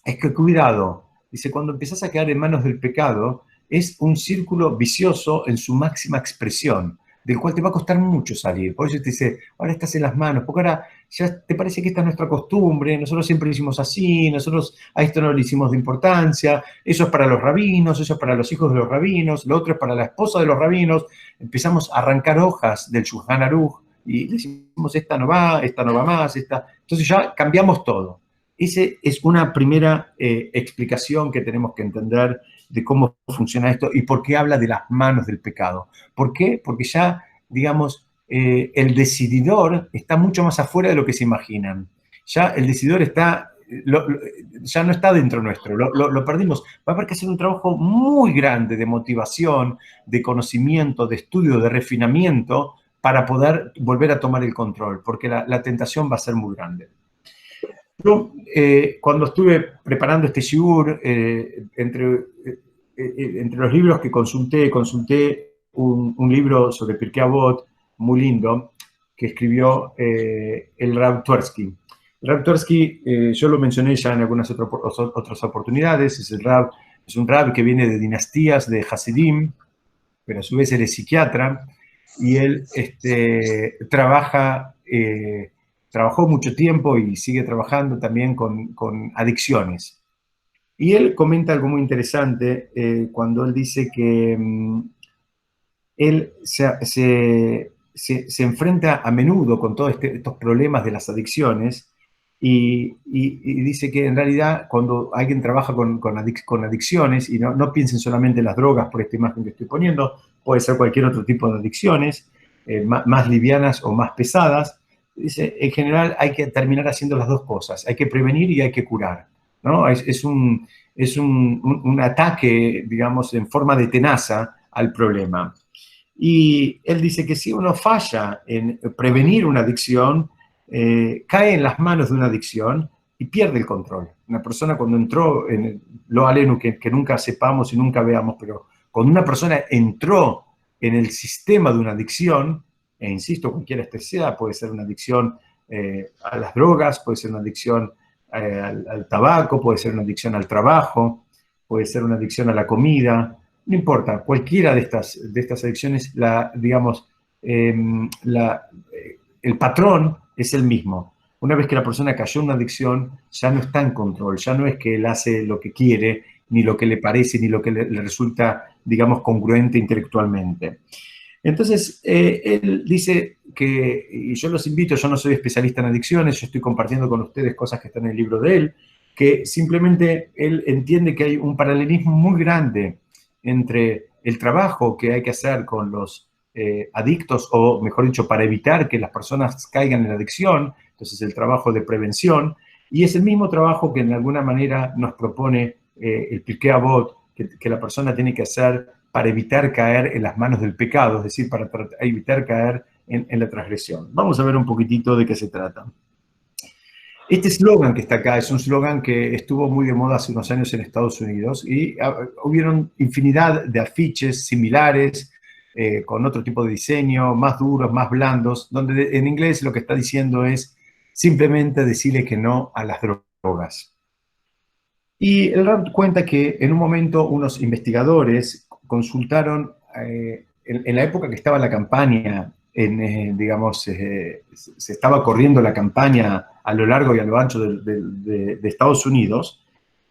es que cuidado, dice, cuando empezás a quedar en manos del pecado, es un círculo vicioso en su máxima expresión, del cual te va a costar mucho salir. Por eso te dice, ahora estás en las manos, porque ahora ya te parece que esta es nuestra costumbre, nosotros siempre lo hicimos así, nosotros a esto no le hicimos de importancia, eso es para los rabinos, eso es para los hijos de los rabinos, lo otro es para la esposa de los rabinos. Empezamos a arrancar hojas del Shulchan Aruch y decimos, esta no va más, esta. Entonces ya cambiamos todo. Esa es una primera explicación que tenemos que entender de cómo funciona esto y por qué habla de las manos del pecado. ¿Por qué? Porque ya, digamos, el decididor está mucho más afuera de lo que se imaginan. Ya el decididor está, ya no está dentro nuestro, lo perdimos. Va a haber que hacer un trabajo muy grande de motivación, de conocimiento, de estudio, de refinamiento para poder volver a tomar el control, porque la tentación va a ser muy grande. Yo, cuando estuve preparando este shiur, entre los libros que consulté un libro sobre Pirkei Avot muy lindo que escribió el Rav Twersky. El Rav Twersky, yo lo mencioné ya en algunas otras oportunidades, es un Rav que viene de dinastías de Hasidim, pero a su vez él es psiquiatra y él trabajó mucho tiempo y sigue trabajando también con adicciones. Y él comenta algo muy interesante cuando él dice que él se enfrenta a menudo con todos estos problemas de las adicciones y dice que en realidad cuando alguien trabaja con adicciones, y no piensen solamente en las drogas por esta imagen que estoy poniendo, puede ser cualquier otro tipo de adicciones, más livianas o más pesadas, dice, en general hay que terminar haciendo las dos cosas, hay que prevenir y hay que curar, ¿no? Es un ataque, digamos, en forma de tenaza al problema. Y él dice que si uno falla en prevenir una adicción, cae en las manos de una adicción y pierde el control. Una persona cuando entró en lo aleno que nunca sepamos y nunca veamos, pero cuando una persona entró en el sistema de una adicción, e insisto, cualquiera sea, puede ser una adicción a las drogas, puede ser una adicción al tabaco, puede ser una adicción al trabajo, puede ser una adicción a la comida, no importa, cualquiera de estas adicciones, digamos, el patrón es el mismo. Una vez que la persona cayó en una adicción, ya no está en control, ya no es que él hace lo que quiere, ni lo que le parece, ni lo que le resulta, digamos, congruente intelectualmente. Entonces, él dice que, y yo los invito, yo no soy especialista en adicciones, yo estoy compartiendo con ustedes cosas que están en el libro de él, que simplemente él entiende que hay un paralelismo muy grande entre el trabajo que hay que hacer con los adictos, o mejor dicho, para evitar que las personas caigan en la adicción, entonces el trabajo de prevención, y es el mismo trabajo que en alguna manera nos propone el Pirkei Avot, que la persona tiene que hacer para evitar caer en las manos del pecado, es decir, para evitar caer en la transgresión. Vamos a ver un poquitito de qué se trata. Este eslogan que está acá es un eslogan que estuvo muy de moda hace unos años en Estados Unidos y hubieron infinidad de afiches similares con otro tipo de diseño, más duros, más blandos, donde en inglés lo que está diciendo es simplemente decirle que no a las drogas. Y el Rab cuenta que en un momento unos investigadores consultaron, en la época que estaba la campaña, digamos, se estaba corriendo la campaña a lo largo y a lo ancho de Estados Unidos,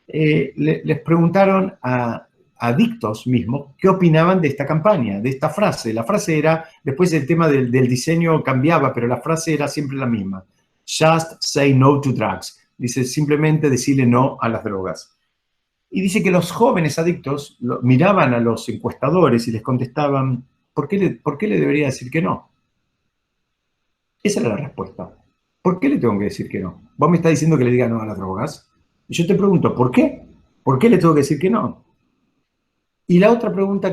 les preguntaron a adictos mismos qué opinaban de esta campaña, de esta frase. La frase era, después el tema del diseño cambiaba, pero la frase era siempre la misma. Just say no to drugs. Dice, simplemente decirle no a las drogas. Y dice que los jóvenes adictos miraban a los encuestadores y les contestaban, ¿por qué le debería decir que no? Esa era la respuesta. ¿Por qué le tengo que decir que no? Vos me estás diciendo que le diga no a las drogas. Y yo te pregunto, ¿por qué? ¿Por qué le tengo que decir que no? Y la otra pregunta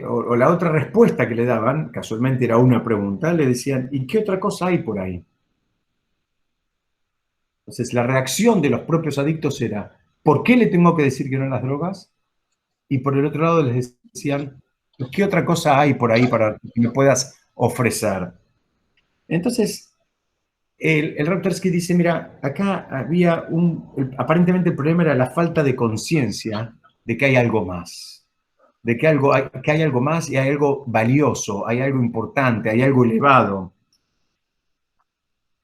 o la otra respuesta que le daban, casualmente era una pregunta, le decían, ¿y qué otra cosa hay por ahí? Entonces, la reacción de los propios adictos era, ¿por qué le tengo que decir que no a las drogas? Y por el otro lado les decían, ¿qué otra cosa hay por ahí para que me puedas ofrecer? Entonces, el Raptorsky dice, mira, acá había aparentemente el problema era la falta de conciencia de que hay algo más, de que hay algo más y hay algo valioso, hay algo importante, hay algo elevado.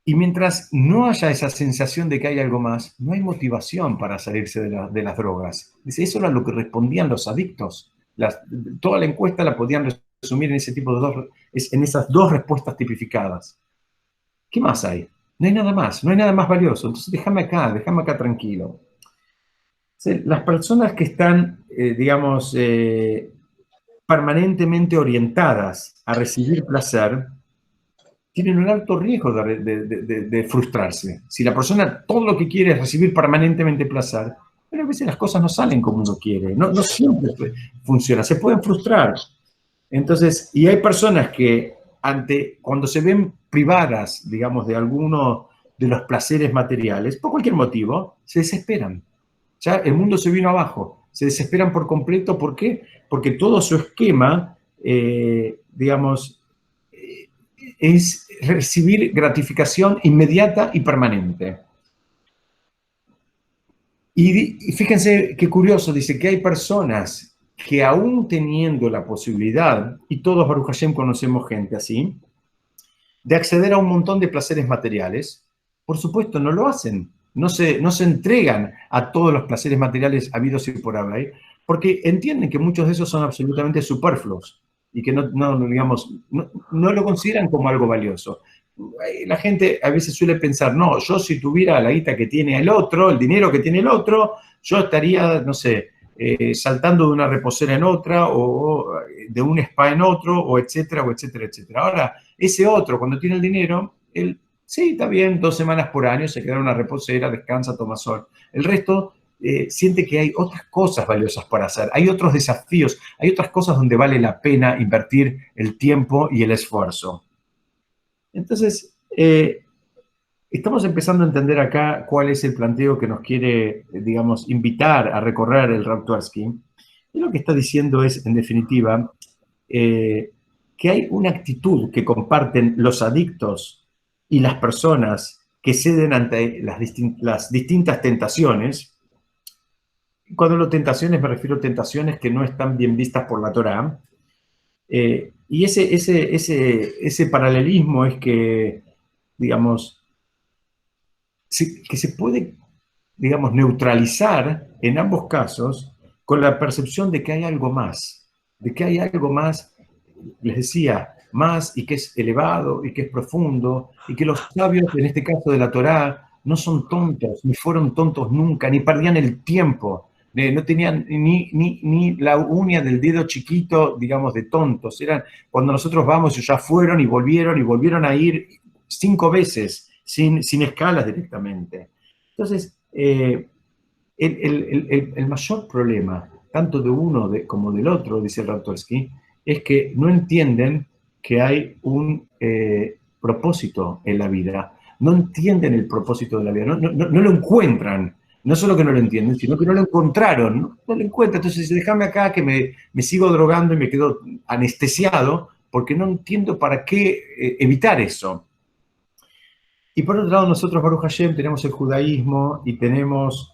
Y mientras no haya esa sensación de que hay algo más, no hay motivación para salirse de las drogas. Dice, eso era lo que respondían los adictos. Toda la encuesta la podían resumir en ese tipo en esas dos respuestas tipificadas. ¿Qué más hay? No hay nada más, no hay nada más valioso. Entonces déjame acá tranquilo. Las personas que están, digamos, permanentemente orientadas a recibir placer, tienen un alto riesgo de frustrarse. Si la persona todo lo que quiere es recibir permanentemente placer, pero a veces las cosas no salen como uno quiere, no siempre funciona, se pueden frustrar. Entonces, y hay personas que cuando se ven privadas, digamos, de alguno de los placeres materiales, por cualquier motivo, se desesperan. Ya el mundo se vino abajo, se desesperan por completo. ¿Por qué? Porque todo su esquema, digamos, es recibir gratificación inmediata y permanente. Y fíjense qué curioso, dice que hay personas que aún teniendo la posibilidad, y todos Baruch Hashem conocemos gente así, de acceder a un montón de placeres materiales, por supuesto no lo hacen, no se entregan a todos los placeres materiales habidos y por haber, porque entienden que muchos de esos son absolutamente superfluos y que digamos, no lo consideran como algo valioso. La gente a veces suele pensar, no, yo si tuviera la guita que tiene el otro, el dinero que tiene el otro, yo estaría, no sé, saltando de una reposera en otra o de un spa en otro, o etcétera, o etcétera, etcétera. Ahora, ese otro, cuando tiene el dinero, él, sí, está bien, 2 semanas por año se queda en una reposera, descansa, toma sol. El resto siente que hay otras cosas valiosas para hacer, hay otros desafíos, hay otras cosas donde vale la pena invertir el tiempo y el esfuerzo. Entonces, estamos empezando a entender acá cuál es el planteo que nos quiere, digamos, invitar a recorrer el Raptorsky. Y lo que está diciendo es, en definitiva, que hay una actitud que comparten los adictos y las personas que ceden ante las distintas tentaciones. Cuando hablo de tentaciones, me refiero a tentaciones que no están bien vistas por la Torá. Y ese paralelismo es que, digamos, que se puede, digamos, neutralizar en ambos casos con la percepción de que hay algo más, les decía, más y que es elevado y que es profundo y que los sabios, en este caso de la Torá, no son tontos, ni fueron tontos nunca, ni perdían el tiempo, no tenían ni la uña del dedo chiquito, digamos, de tontos. Eran, cuando nosotros vamos, ya fueron y volvieron a ir 5 veces, sin escalas directamente. Entonces, el mayor problema, tanto de uno como del otro, dice Raptorsky, es que no entienden que hay un propósito en la vida. No entienden el propósito de la vida, no lo encuentran. No solo que no lo entienden, sino que no lo encontraron, no lo encuentran. Entonces, déjame acá que me sigo drogando y me quedo anestesiado porque no entiendo para qué evitar eso. Y por otro lado, nosotros, Baruch Hashem, tenemos el judaísmo y tenemos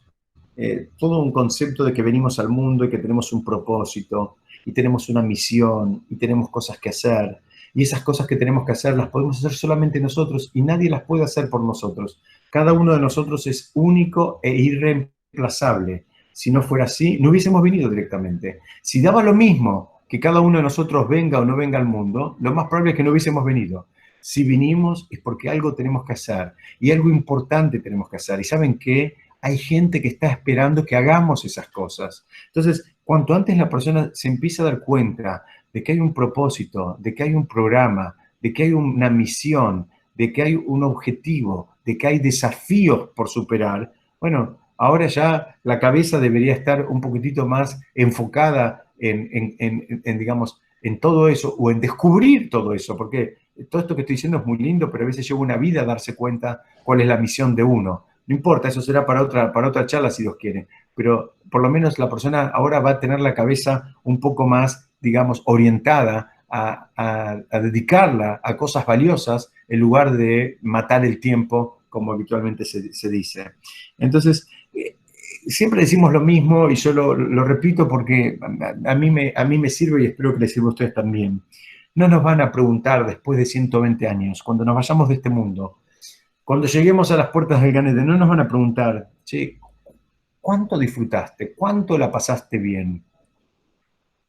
todo un concepto de que venimos al mundo y que tenemos un propósito y tenemos una misión y tenemos cosas que hacer. Y esas cosas que tenemos que hacer las podemos hacer solamente nosotros y nadie las puede hacer por nosotros. Cada uno de nosotros es único e irreemplazable. si no fuera así, no hubiésemos venido directamente. Si daba lo mismo que cada uno de nosotros venga o no venga al mundo, lo más probable es que no hubiésemos venido. Si vinimos es porque algo tenemos que hacer y algo importante tenemos que hacer. ¿Y saben qué? Hay gente que está esperando que hagamos esas cosas. Entonces, cuanto antes la persona se empieza a dar cuenta de que hay un propósito, de que hay un programa, de que hay una misión, de que hay un objetivo, de que hay desafíos por superar, bueno, ahora ya la cabeza debería estar un poquitito más enfocada digamos, en todo eso o en descubrir todo eso, porque todo esto que estoy diciendo es muy lindo, pero a veces lleva una vida a darse cuenta cuál es la misión de uno. No importa, eso será para otra charla si Dios quiere, pero por lo menos la persona ahora va a tener la cabeza un poco más, digamos, orientada a dedicarla a cosas valiosas en lugar de matar el tiempo, como habitualmente se dice. Entonces, siempre decimos lo mismo y yo lo repito porque a mí me sirve y espero que les sirva a ustedes también. No nos van a preguntar después de 120 años, cuando nos vayamos de este mundo, cuando lleguemos a las puertas del Gan Eden, no nos van a preguntar, che, ¿cuánto disfrutaste? ¿Cuánto la pasaste bien?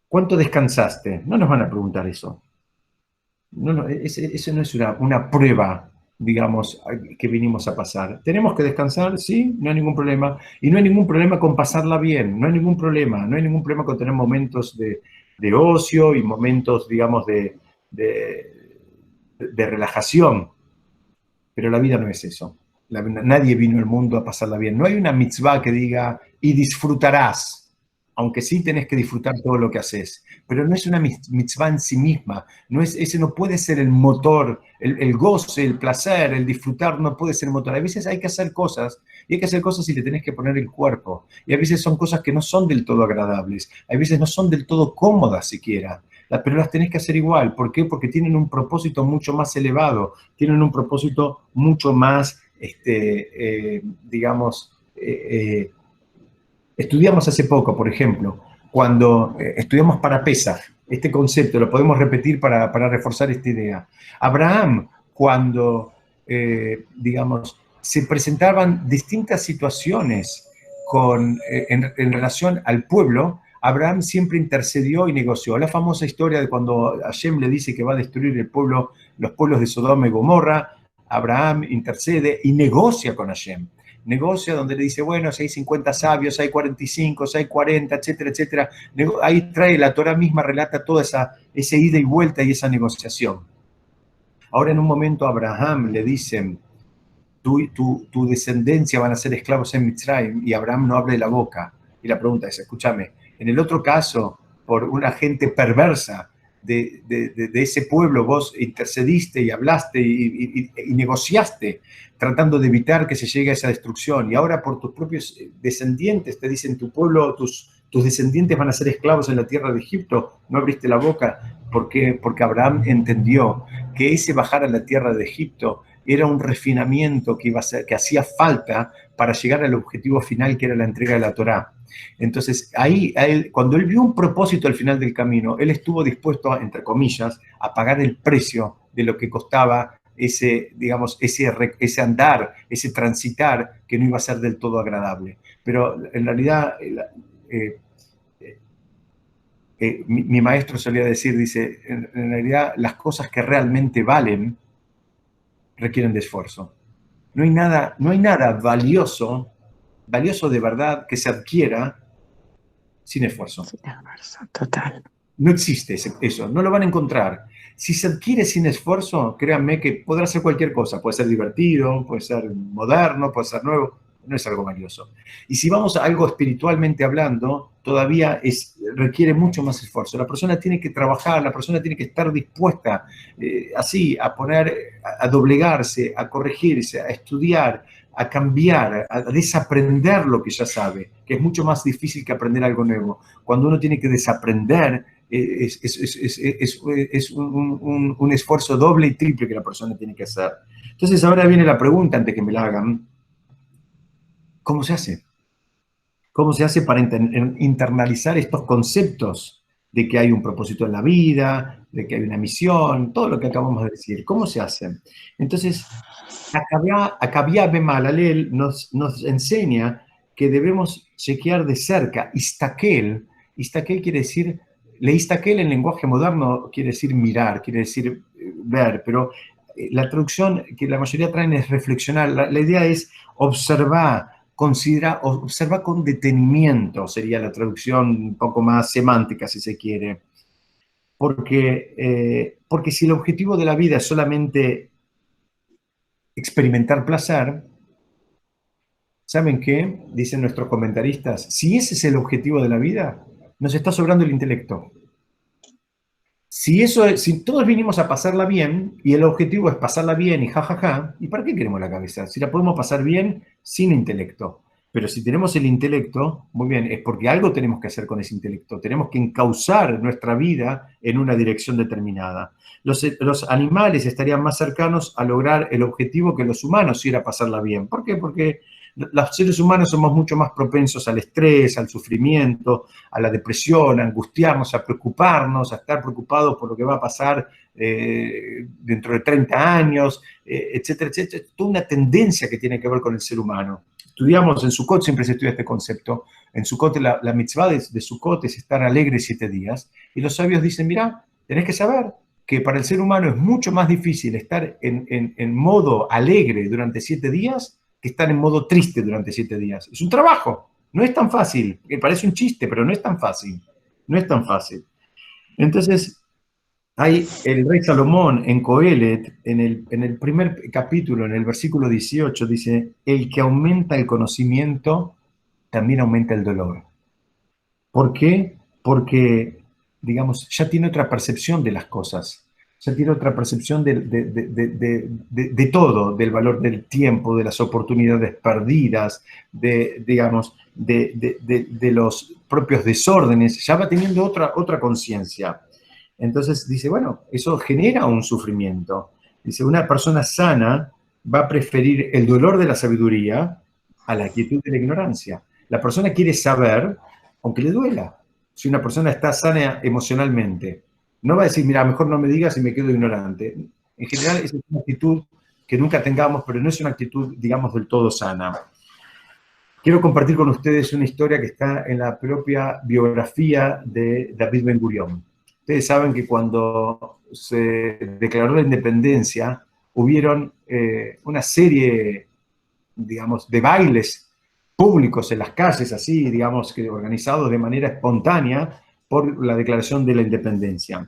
¿Cuánto descansaste? No nos van a preguntar eso. No, eso no es una prueba, digamos, que vinimos a pasar. ¿Tenemos que descansar? Sí, no hay ningún problema. Y no hay ningún problema con pasarla bien, no hay ningún problema. No hay ningún problema con tener momentos de ocio y momentos, digamos, de relajación. Pero la vida no es eso. Nadie vino al mundo a pasarla bien. No hay una mitzvah que diga, y disfrutarás, aunque sí tenés que disfrutar todo lo que haces. Pero no es una mitzvah en sí misma. Ese no puede ser el motor, el goce, el placer, el disfrutar no puede ser el motor. A veces hay que hacer cosas, y hay que hacer cosas y le tenés que poner el cuerpo. Y a veces son cosas que no son del todo agradables. A veces no son del todo cómodas siquiera. Pero las tenés que hacer igual. ¿Por qué? Porque tienen un propósito mucho más elevado, tienen un propósito mucho más, digamos, estudiamos hace poco, por ejemplo, cuando estudiamos para Pesaj, este concepto, lo podemos repetir para reforzar esta idea. Abraham, cuando, digamos, se presentaban distintas situaciones en relación al pueblo, Abraham siempre intercedió y negoció. La famosa historia de cuando Hashem le dice que va a destruir el pueblo, los pueblos de Sodoma y Gomorra, Abraham intercede y negocia con Hashem. Negocia donde le dice, bueno, si hay 50 sabios, hay 45, si hay 40, etcétera, etcétera. Ahí trae la Torah misma, relata toda esa ida y vuelta y esa negociación. Ahora en un momento a Abraham le dicen, tu descendencia van a ser esclavos en Mitzrayim, y Abraham no abre la boca. Y la pregunta es, escúchame, en el otro caso, por una gente perversa de ese pueblo, vos intercediste y hablaste y negociaste, tratando de evitar que se llegue a esa destrucción. Y ahora por tus propios descendientes te dicen, tu pueblo, tus descendientes van a ser esclavos en la tierra de Egipto, no abriste la boca. ¿Por qué? Porque Abraham entendió que ese bajar a la tierra de Egipto era un refinamiento que hacía falta para llegar al objetivo final, que era la entrega de la Torá. Entonces, cuando él vio un propósito al final del camino, él estuvo dispuesto, entre comillas, a pagar el precio de lo que costaba ese andar, ese transitar, que no iba a ser del todo agradable. Pero en realidad, mi maestro solía decir, dice, en realidad las cosas que realmente valen requieren de esfuerzo. No hay nada valioso de verdad que se adquiera sin esfuerzo. Sin esfuerzo, total. No existe eso, no lo van a encontrar. Si se adquiere sin esfuerzo, créanme que podrá ser cualquier cosa. Puede ser divertido, puede ser moderno, puede ser nuevo, no es algo valioso. Y si vamos a algo espiritualmente hablando, todavía requiere mucho más esfuerzo. La persona tiene que trabajar, la persona tiene que estar dispuesta así a doblegarse, a corregirse, a estudiar, a cambiar, a desaprender lo que ya sabe, que es mucho más difícil que aprender algo nuevo. Cuando uno tiene que desaprender, es un esfuerzo doble y triple que la persona tiene que hacer. Entonces ahora viene la pregunta, antes que me la hagan, ¿cómo se hace? ¿Cómo se hace para internalizar estos conceptos de que hay un propósito en la vida, de que hay una misión, todo lo que acabamos de decir? ¿Cómo se hace? Entonces, Akavia Bema Lalel nos enseña que debemos chequear de cerca. Istakel, istakel quiere decir, leistakel en lenguaje moderno quiere decir mirar, quiere decir ver, pero la traducción que la mayoría traen es reflexionar. La idea es observar, considera, observa con detenimiento, sería la traducción un poco más semántica, si se quiere. Porque si el objetivo de la vida es solamente experimentar placer, ¿saben qué? Dicen nuestros comentaristas, si ese es el objetivo de la vida, nos está sobrando el intelecto. Si todos vinimos a pasarla bien y el objetivo es pasarla bien y jajaja, ¿y para qué queremos la cabeza? Si la podemos pasar bien sin intelecto. Pero si tenemos el intelecto, muy bien, es porque algo tenemos que hacer con ese intelecto. Tenemos que encauzar nuestra vida en una dirección determinada. Los animales estarían más cercanos a lograr el objetivo que los humanos, si era pasarla bien. ¿Por qué? Porque los seres humanos somos mucho más propensos al estrés, al sufrimiento, a la depresión, a angustiarnos, a preocuparnos, a estar preocupados por lo que va a pasar dentro de 30 años, etcétera, etcétera. Es toda una tendencia que tiene que ver con el ser humano. Estudiamos en Sukkot, siempre se estudia este concepto. En Sukkot, la mitzvah de Sukkot es estar alegre 7 días. Y los sabios dicen, mira, tenés que saber que para el ser humano es mucho más difícil estar en modo alegre durante 7 días que estar en modo triste durante 7 días. Es un trabajo, no es tan fácil, parece un chiste, pero no es tan fácil, no es tan fácil. Entonces, hay el rey Salomón en Coelet, en el primer capítulo, en el versículo 18, dice, el que aumenta el conocimiento, también aumenta el dolor. ¿Por qué? Porque, digamos, ya tiene otra percepción de las cosas, ya tiene otra percepción de todo, del valor del tiempo, de las oportunidades perdidas, digamos, de los propios desórdenes, ya va teniendo otra conciencia. Entonces dice, bueno, eso genera un sufrimiento. Dice, una persona sana va a preferir el dolor de la sabiduría a la quietud de la ignorancia. La persona quiere saber, aunque le duela. Si una persona está sana emocionalmente, no va a decir, mira, mejor no me digas y me quedo ignorante. En general, esa es una actitud que nunca tengamos, pero no es una actitud, digamos, del todo sana. Quiero compartir con ustedes una historia que está en la propia biografía de David Ben Gurión. Ustedes saben que cuando se declaró la independencia, hubieron una serie, digamos, de bailes públicos en las calles, así, digamos, que organizados de manera espontánea por la declaración de la independencia.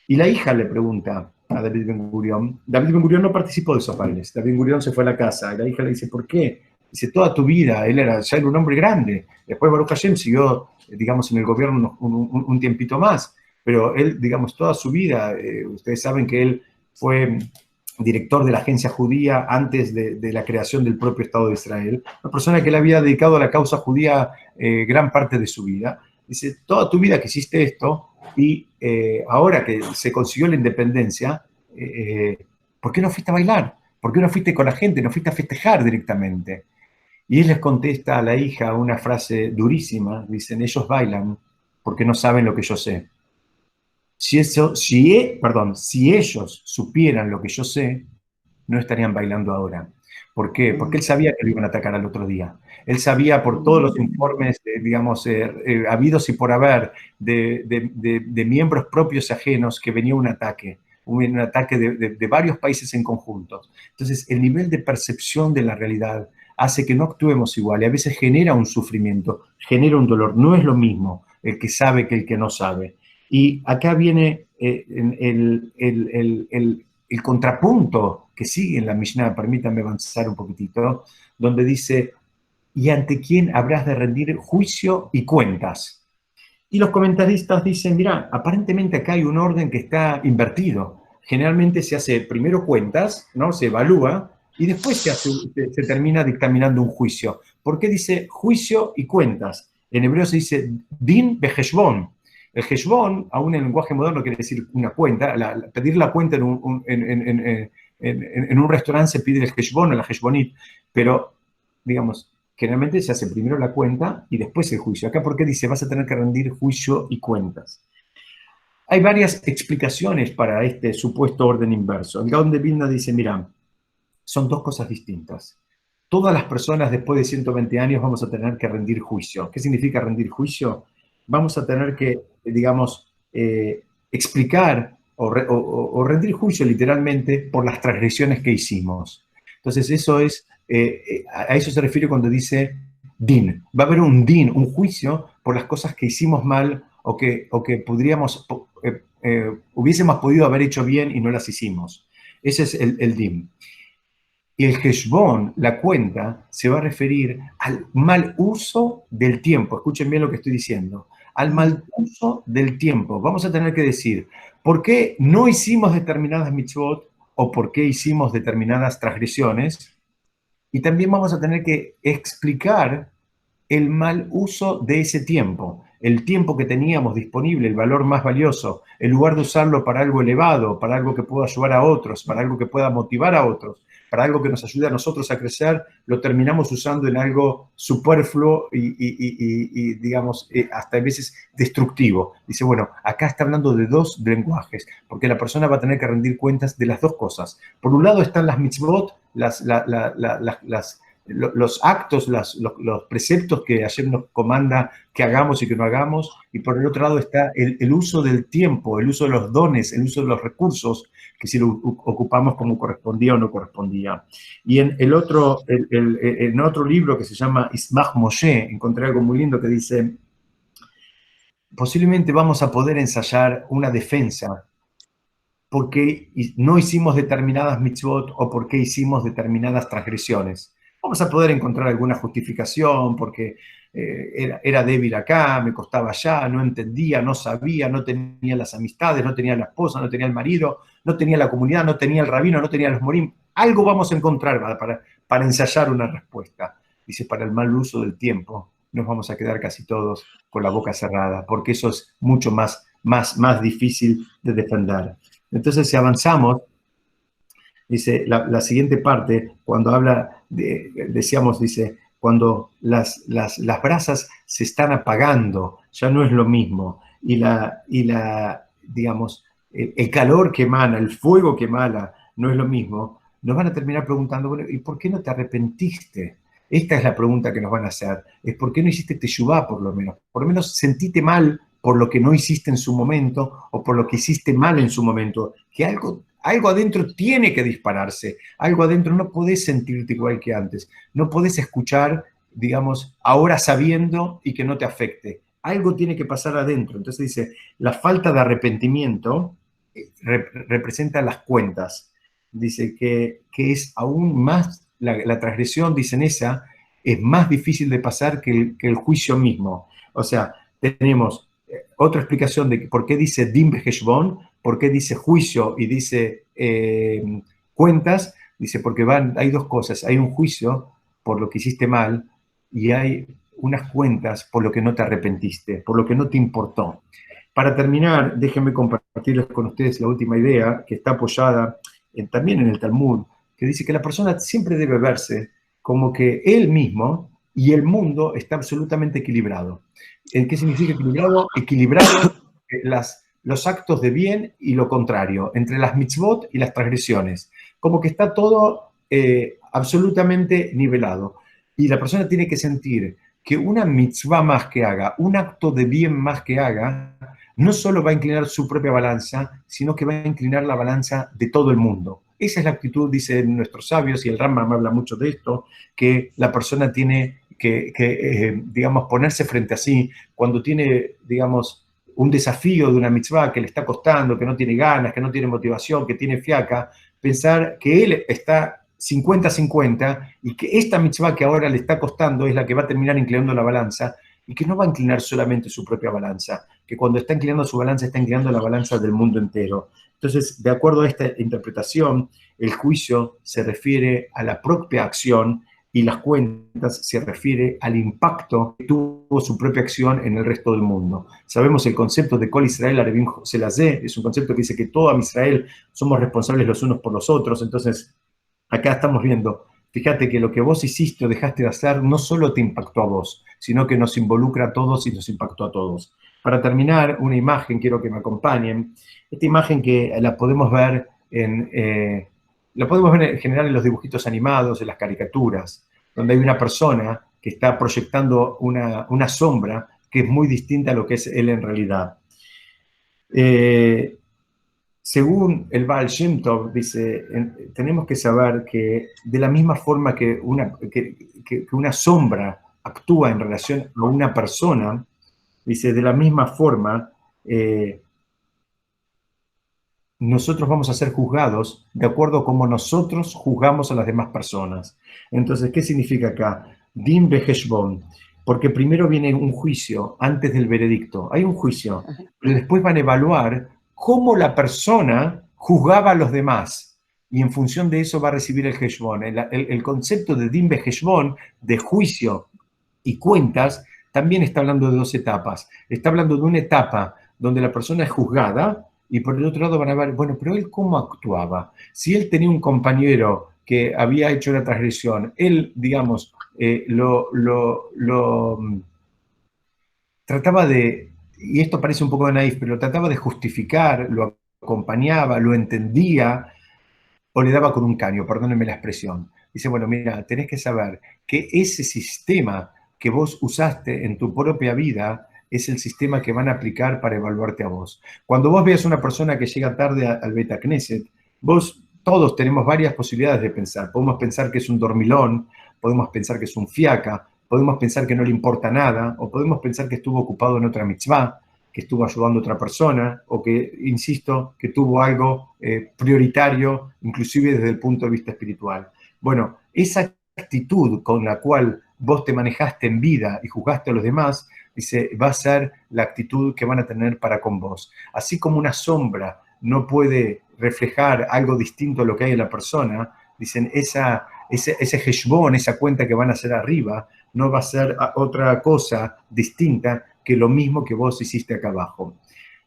Y la hija le pregunta a David Ben Gurión, David Ben Gurión no participó de esos bailes, David Ben Gurión se fue a la casa, y la hija le dice, ¿por qué? Dice, toda tu vida, él ya era un hombre grande, después Baruch Hashem siguió, digamos, en el gobierno un tiempito más, pero él, digamos, toda su vida, ustedes saben que él fue director de la agencia judía antes de la creación del propio Estado de Israel, una persona que le había dedicado a la causa judía gran parte de su vida. Dice, toda tu vida que hiciste esto y ahora que se consiguió la independencia, ¿por qué no fuiste a bailar? ¿Por qué no fuiste con la gente? ¿No fuiste a festejar directamente? Y él les contesta a la hija una frase durísima, dicen, ellos bailan porque no saben lo que yo sé. Si ellos supieran lo que yo sé, no estarían bailando ahora. ¿Por qué? Porque él sabía que lo iban a atacar al otro día. Él sabía por todos los informes, digamos, habidos y por haber, de miembros propios y ajenos, que venía un ataque de varios países en conjunto. Entonces, el nivel de percepción de la realidad hace que no actuemos igual y a veces genera un sufrimiento, genera un dolor. No es lo mismo el que sabe que el que no sabe. Y acá viene el contrapunto que sigue en la Mishnah, permítanme avanzar un poquitito, donde dice, ¿y ante quién habrás de rendir juicio y cuentas? Y los comentaristas dicen, mira, aparentemente acá hay un orden que está invertido. Generalmente se hace primero cuentas, ¿no? Se evalúa y después se termina dictaminando un juicio. ¿Por qué dice juicio y cuentas? En hebreo se dice din beheshbon. El heshbon, aún en el lenguaje moderno, quiere decir una cuenta. Pedir la cuenta en un restaurante se pide el heshbon o la heshbonit, pero, digamos, generalmente se hace primero la cuenta y después el juicio. Acá, ¿por qué dice vas a tener que rendir juicio y cuentas? Hay varias explicaciones para este supuesto orden inverso. El Gaon de Vilna dice, mira, son dos cosas distintas. todas las personas después de 120 años vamos a tener que rendir juicio. ¿Qué significa rendir juicio? Vamos a tener que, digamos, explicar o rendir juicio literalmente por las transgresiones que hicimos. Entonces, eso es, a eso se refiere cuando dice din. Va a haber un din, un juicio por las cosas que hicimos mal o que podríamos, hubiésemos podido haber hecho bien y no las hicimos. Ese es el din. Y el Heshbon, la cuenta, se va a referir al mal uso del tiempo. Escuchen bien lo que estoy diciendo. Al mal uso del tiempo. Vamos a tener que decir, ¿por qué no hicimos determinadas mitzvot o por qué hicimos determinadas transgresiones? Y también vamos a tener que explicar el mal uso de ese tiempo. El tiempo que teníamos disponible, el valor más valioso, en lugar de usarlo para algo elevado, para algo que pueda ayudar a otros, para algo que pueda motivar a otros, para algo que nos ayude a nosotros a crecer, lo terminamos usando en algo superfluo y digamos, hasta a veces destructivo. Dice, bueno, acá está hablando de dos lenguajes, porque la persona va a tener que rendir cuentas de las dos cosas. Por un lado están las mitzvot, los actos, los preceptos que Hashem nos comanda que hagamos y que no hagamos, y por el otro lado está el uso del tiempo, el uso de los dones, el uso de los recursos, que si lo ocupamos como correspondía o no correspondía. Y en otro libro que se llama Ismach Moshe, encontré algo muy lindo que dice, posiblemente vamos a poder ensayar una defensa porque no hicimos determinadas mitzvot o porque hicimos determinadas transgresiones. Vamos a poder encontrar alguna justificación porque era débil acá, me costaba allá, no entendía, no sabía, no tenía las amistades, no tenía la esposa, no tenía el marido, no tenía la comunidad, no tenía el rabino, no tenía los morim. Algo vamos a encontrar para ensayar una respuesta. Dice, para el mal uso del tiempo nos vamos a quedar casi todos con la boca cerrada, porque eso es mucho más difícil de defender. Entonces, si avanzamos, dice la siguiente parte, cuando habla, decíamos, dice, cuando las brasas se están apagando, ya no es lo mismo, digamos, el calor que emana, el fuego que emana, no es lo mismo, nos van a terminar preguntando, bueno, ¿y por qué no te arrepentiste? Esta es la pregunta que nos van a hacer, es ¿por qué no hiciste teshuvá por lo menos? Por lo menos sentite mal por lo que no hiciste en su momento o por lo que hiciste mal en su momento, que algo adentro tiene que dispararse, algo adentro no podés sentirte igual que antes, no podés escuchar, digamos, ahora sabiendo y que no te afecte. Algo tiene que pasar adentro. Entonces dice, la falta de arrepentimiento representa las cuentas. Dice que es aún más, la transgresión, dicen esa, es más difícil de pasar que el juicio mismo. O sea, tenemos otra explicación de por qué dice Din Beheshbon, por qué dice juicio y dice cuentas. Dice, porque hay dos cosas. Hay un juicio por lo que hiciste mal y hay unas cuentas por lo que no te arrepentiste, por lo que no te importó. Para terminar, déjenme compartirles con ustedes la última idea que está apoyada también en el Talmud, que dice que la persona siempre debe verse como que él mismo y el mundo está absolutamente equilibrado. ¿Qué significa equilibrado? Equilibrado los actos de bien y lo contrario, entre las mitzvot y las transgresiones. Como que está todo absolutamente nivelado. Y la persona tiene que sentir que una mitzvah más que haga, un acto de bien más que haga, no solo va a inclinar su propia balanza, sino que va a inclinar la balanza de todo el mundo. Esa es la actitud, dicen nuestros sabios, y el Rambam habla mucho de esto, que la persona tiene que digamos, ponerse frente a sí cuando tiene, digamos, un desafío de una mitzvah que le está costando, que no tiene ganas, que no tiene motivación, que tiene fiaca, pensar que él está 50-50 y que esta mitzvah que ahora le está costando es la que va a terminar inclinando la balanza y que no va a inclinar solamente su propia balanza, que cuando está inclinando su balanza está inclinando la balanza del mundo entero. Entonces, de acuerdo a esta interpretación, el juicio se refiere a la propia acción y las cuentas se refiere al impacto que tuvo su propia acción en el resto del mundo. Sabemos el concepto de Kol Israel Arevim Selazé, es un concepto que dice que todo Israel somos responsables los unos por los otros. Entonces, acá estamos viendo, fíjate que lo que vos hiciste o dejaste de hacer no solo te impactó a vos, sino que nos involucra a todos y nos impactó a todos. Para terminar, una imagen, quiero que me acompañen. Esta imagen que la podemos ver en general en los dibujitos animados, en las caricaturas. donde hay una persona que está proyectando una sombra que es muy distinta a lo que es él en realidad. Según el Baal Shem Tov, dice, tenemos que saber que de la misma forma que una sombra actúa en relación a una persona, dice, de la misma forma, nosotros vamos a ser juzgados de acuerdo a cómo nosotros juzgamos a las demás personas. Entonces, ¿qué significa acá? Din Beheshbon. Porque primero viene un juicio antes del veredicto. Hay un juicio, pero después van a evaluar cómo la persona juzgaba a los demás. Y en función de eso va a recibir el Heshbon. El concepto de Din Beheshbon, de juicio y cuentas, también está hablando de dos etapas. Está hablando de una etapa donde la persona es juzgada, y por el otro lado van a ver, bueno, pero él cómo actuaba. Si él tenía un compañero que había hecho una transgresión, él, digamos, trataba de, y esto parece un poco naif, pero lo trataba de justificar, lo acompañaba, lo entendía, o le daba con un caño, perdónenme la expresión. Dice, bueno, mira, tenés que saber que ese sistema que vos usaste en tu propia vida es el sistema que van a aplicar para evaluarte a vos. Cuando vos veas una persona que llega tarde al Beta Knesset, vos, todos tenemos varias posibilidades de pensar. Podemos pensar que es un dormilón, podemos pensar que es un fiaca, podemos pensar que no le importa nada, o podemos pensar que estuvo ocupado en otra mitzvah, que estuvo ayudando a otra persona, o que, insisto, que tuvo algo prioritario, inclusive desde el punto de vista espiritual. Bueno, esa actitud con la cual vos te manejaste en vida y juzgaste a los demás, dice, va a ser la actitud que van a tener para con vos. Así como una sombra no puede reflejar algo distinto a lo que hay en la persona, dicen, ese heshbon, esa cuenta que van a hacer arriba, no va a ser otra cosa distinta que lo mismo que vos hiciste acá abajo.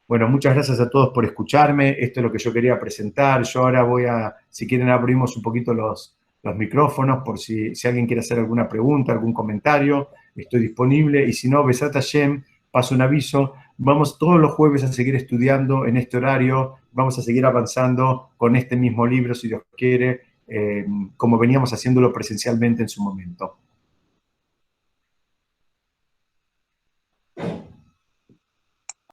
Bueno, muchas gracias a todos por escucharme. Esto es lo que yo quería presentar. Yo ahora voy a, si quieren, abrimos un poquito los micrófonos por si alguien quiere hacer alguna pregunta, algún comentario. Estoy disponible. Y si no, Besat Hashem, paso un aviso. Vamos todos los jueves a seguir estudiando en este horario. Vamos a seguir avanzando con este mismo libro, si Dios quiere, como veníamos haciéndolo presencialmente en su momento.